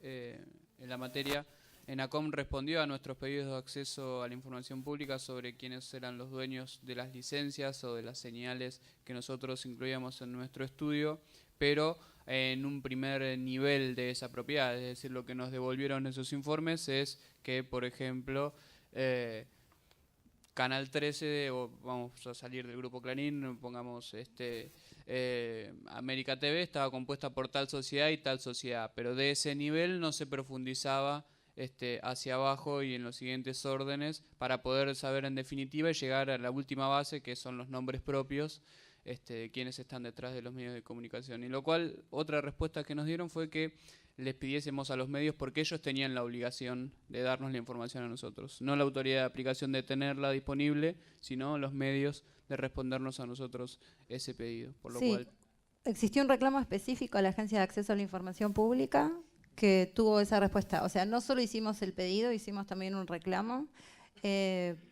en la materia. ENACOM respondió a nuestros pedidos de acceso a la información pública sobre quiénes eran los dueños de las licencias o de las señales que nosotros incluíamos en nuestro estudio, pero en un primer nivel de esa propiedad. Es decir, lo que nos devolvieron esos informes es que, por ejemplo, Canal 13, o vamos a salir del grupo Clarín, pongamos América TV, estaba compuesta por tal sociedad y tal sociedad, pero de ese nivel no se profundizaba hacia abajo y en los siguientes órdenes para poder saber en definitiva y llegar a la última base, que son los nombres propios, quienes están detrás de los medios de comunicación. Y lo cual, otra respuesta que nos dieron fue que les pidiésemos a los medios porque ellos tenían la obligación de darnos la información a nosotros. No la autoridad de aplicación de tenerla disponible, sino los medios de respondernos a nosotros ese pedido. Por lo cual existió un reclamo específico a la Agencia de Acceso a la Información Pública que tuvo esa respuesta. O sea, no solo hicimos el pedido, hicimos también un reclamo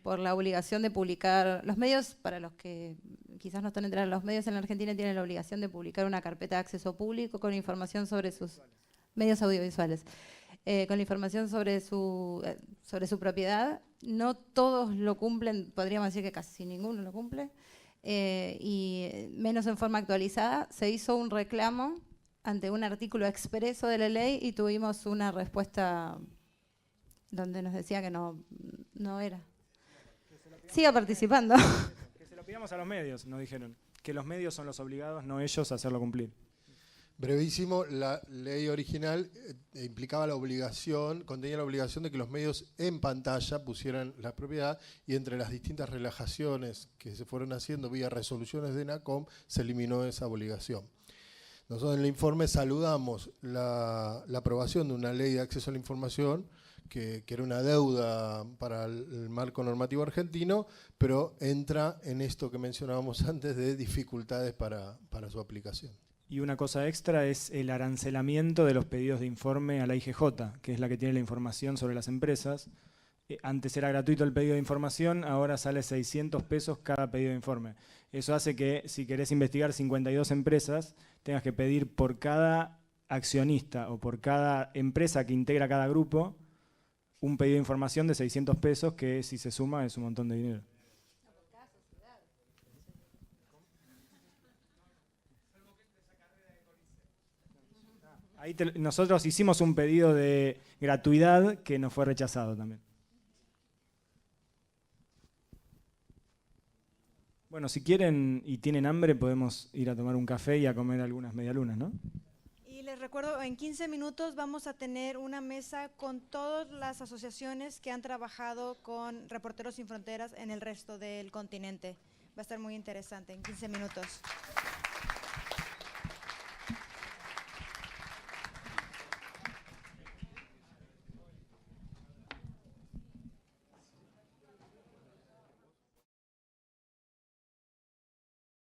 por la obligación de publicar. Los medios, para los que quizás no están enterados, los medios en la Argentina tienen la obligación de publicar una carpeta de acceso público con información sobre sus medios audiovisuales, con la información sobre su propiedad. No todos lo cumplen, podríamos decir que casi ninguno lo cumple, y menos en forma actualizada. Se hizo un reclamo ante un artículo expreso de la ley y tuvimos una respuesta donde nos decía que no era. Siga participando. Que se lo pidamos a los medios, nos dijeron. Que los medios son los obligados, no ellos, a hacerlo cumplir. Brevísimo, la ley original implicaba la obligación, contenía la obligación de que los medios en pantalla pusieran la propiedad, y entre las distintas relajaciones que se fueron haciendo vía resoluciones de ENACOM se eliminó esa obligación. Nosotros en el informe saludamos la aprobación de una ley de acceso a la información que era una deuda para el marco normativo argentino, pero entra en esto que mencionábamos antes de dificultades para su aplicación. Y una cosa extra es el arancelamiento de los pedidos de informe a la IGJ, que es la que tiene la información sobre las empresas. Antes era gratuito el pedido de información, ahora sale 600 pesos cada pedido de informe. Eso hace que si querés investigar 52 empresas, tengas que pedir por cada accionista o por cada empresa que integra cada grupo un pedido de información de 600 pesos, que si se suma es un montón de dinero. Ahí nosotros hicimos un pedido de gratuidad que nos fue rechazado también. Bueno, si quieren y tienen hambre, podemos ir a tomar un café y a comer algunas medialunas, ¿no? Y les recuerdo, en 15 minutos vamos a tener una mesa con todas las asociaciones que han trabajado con Reporteros Sin Fronteras en el resto del continente. Va a estar muy interesante, en 15 minutos.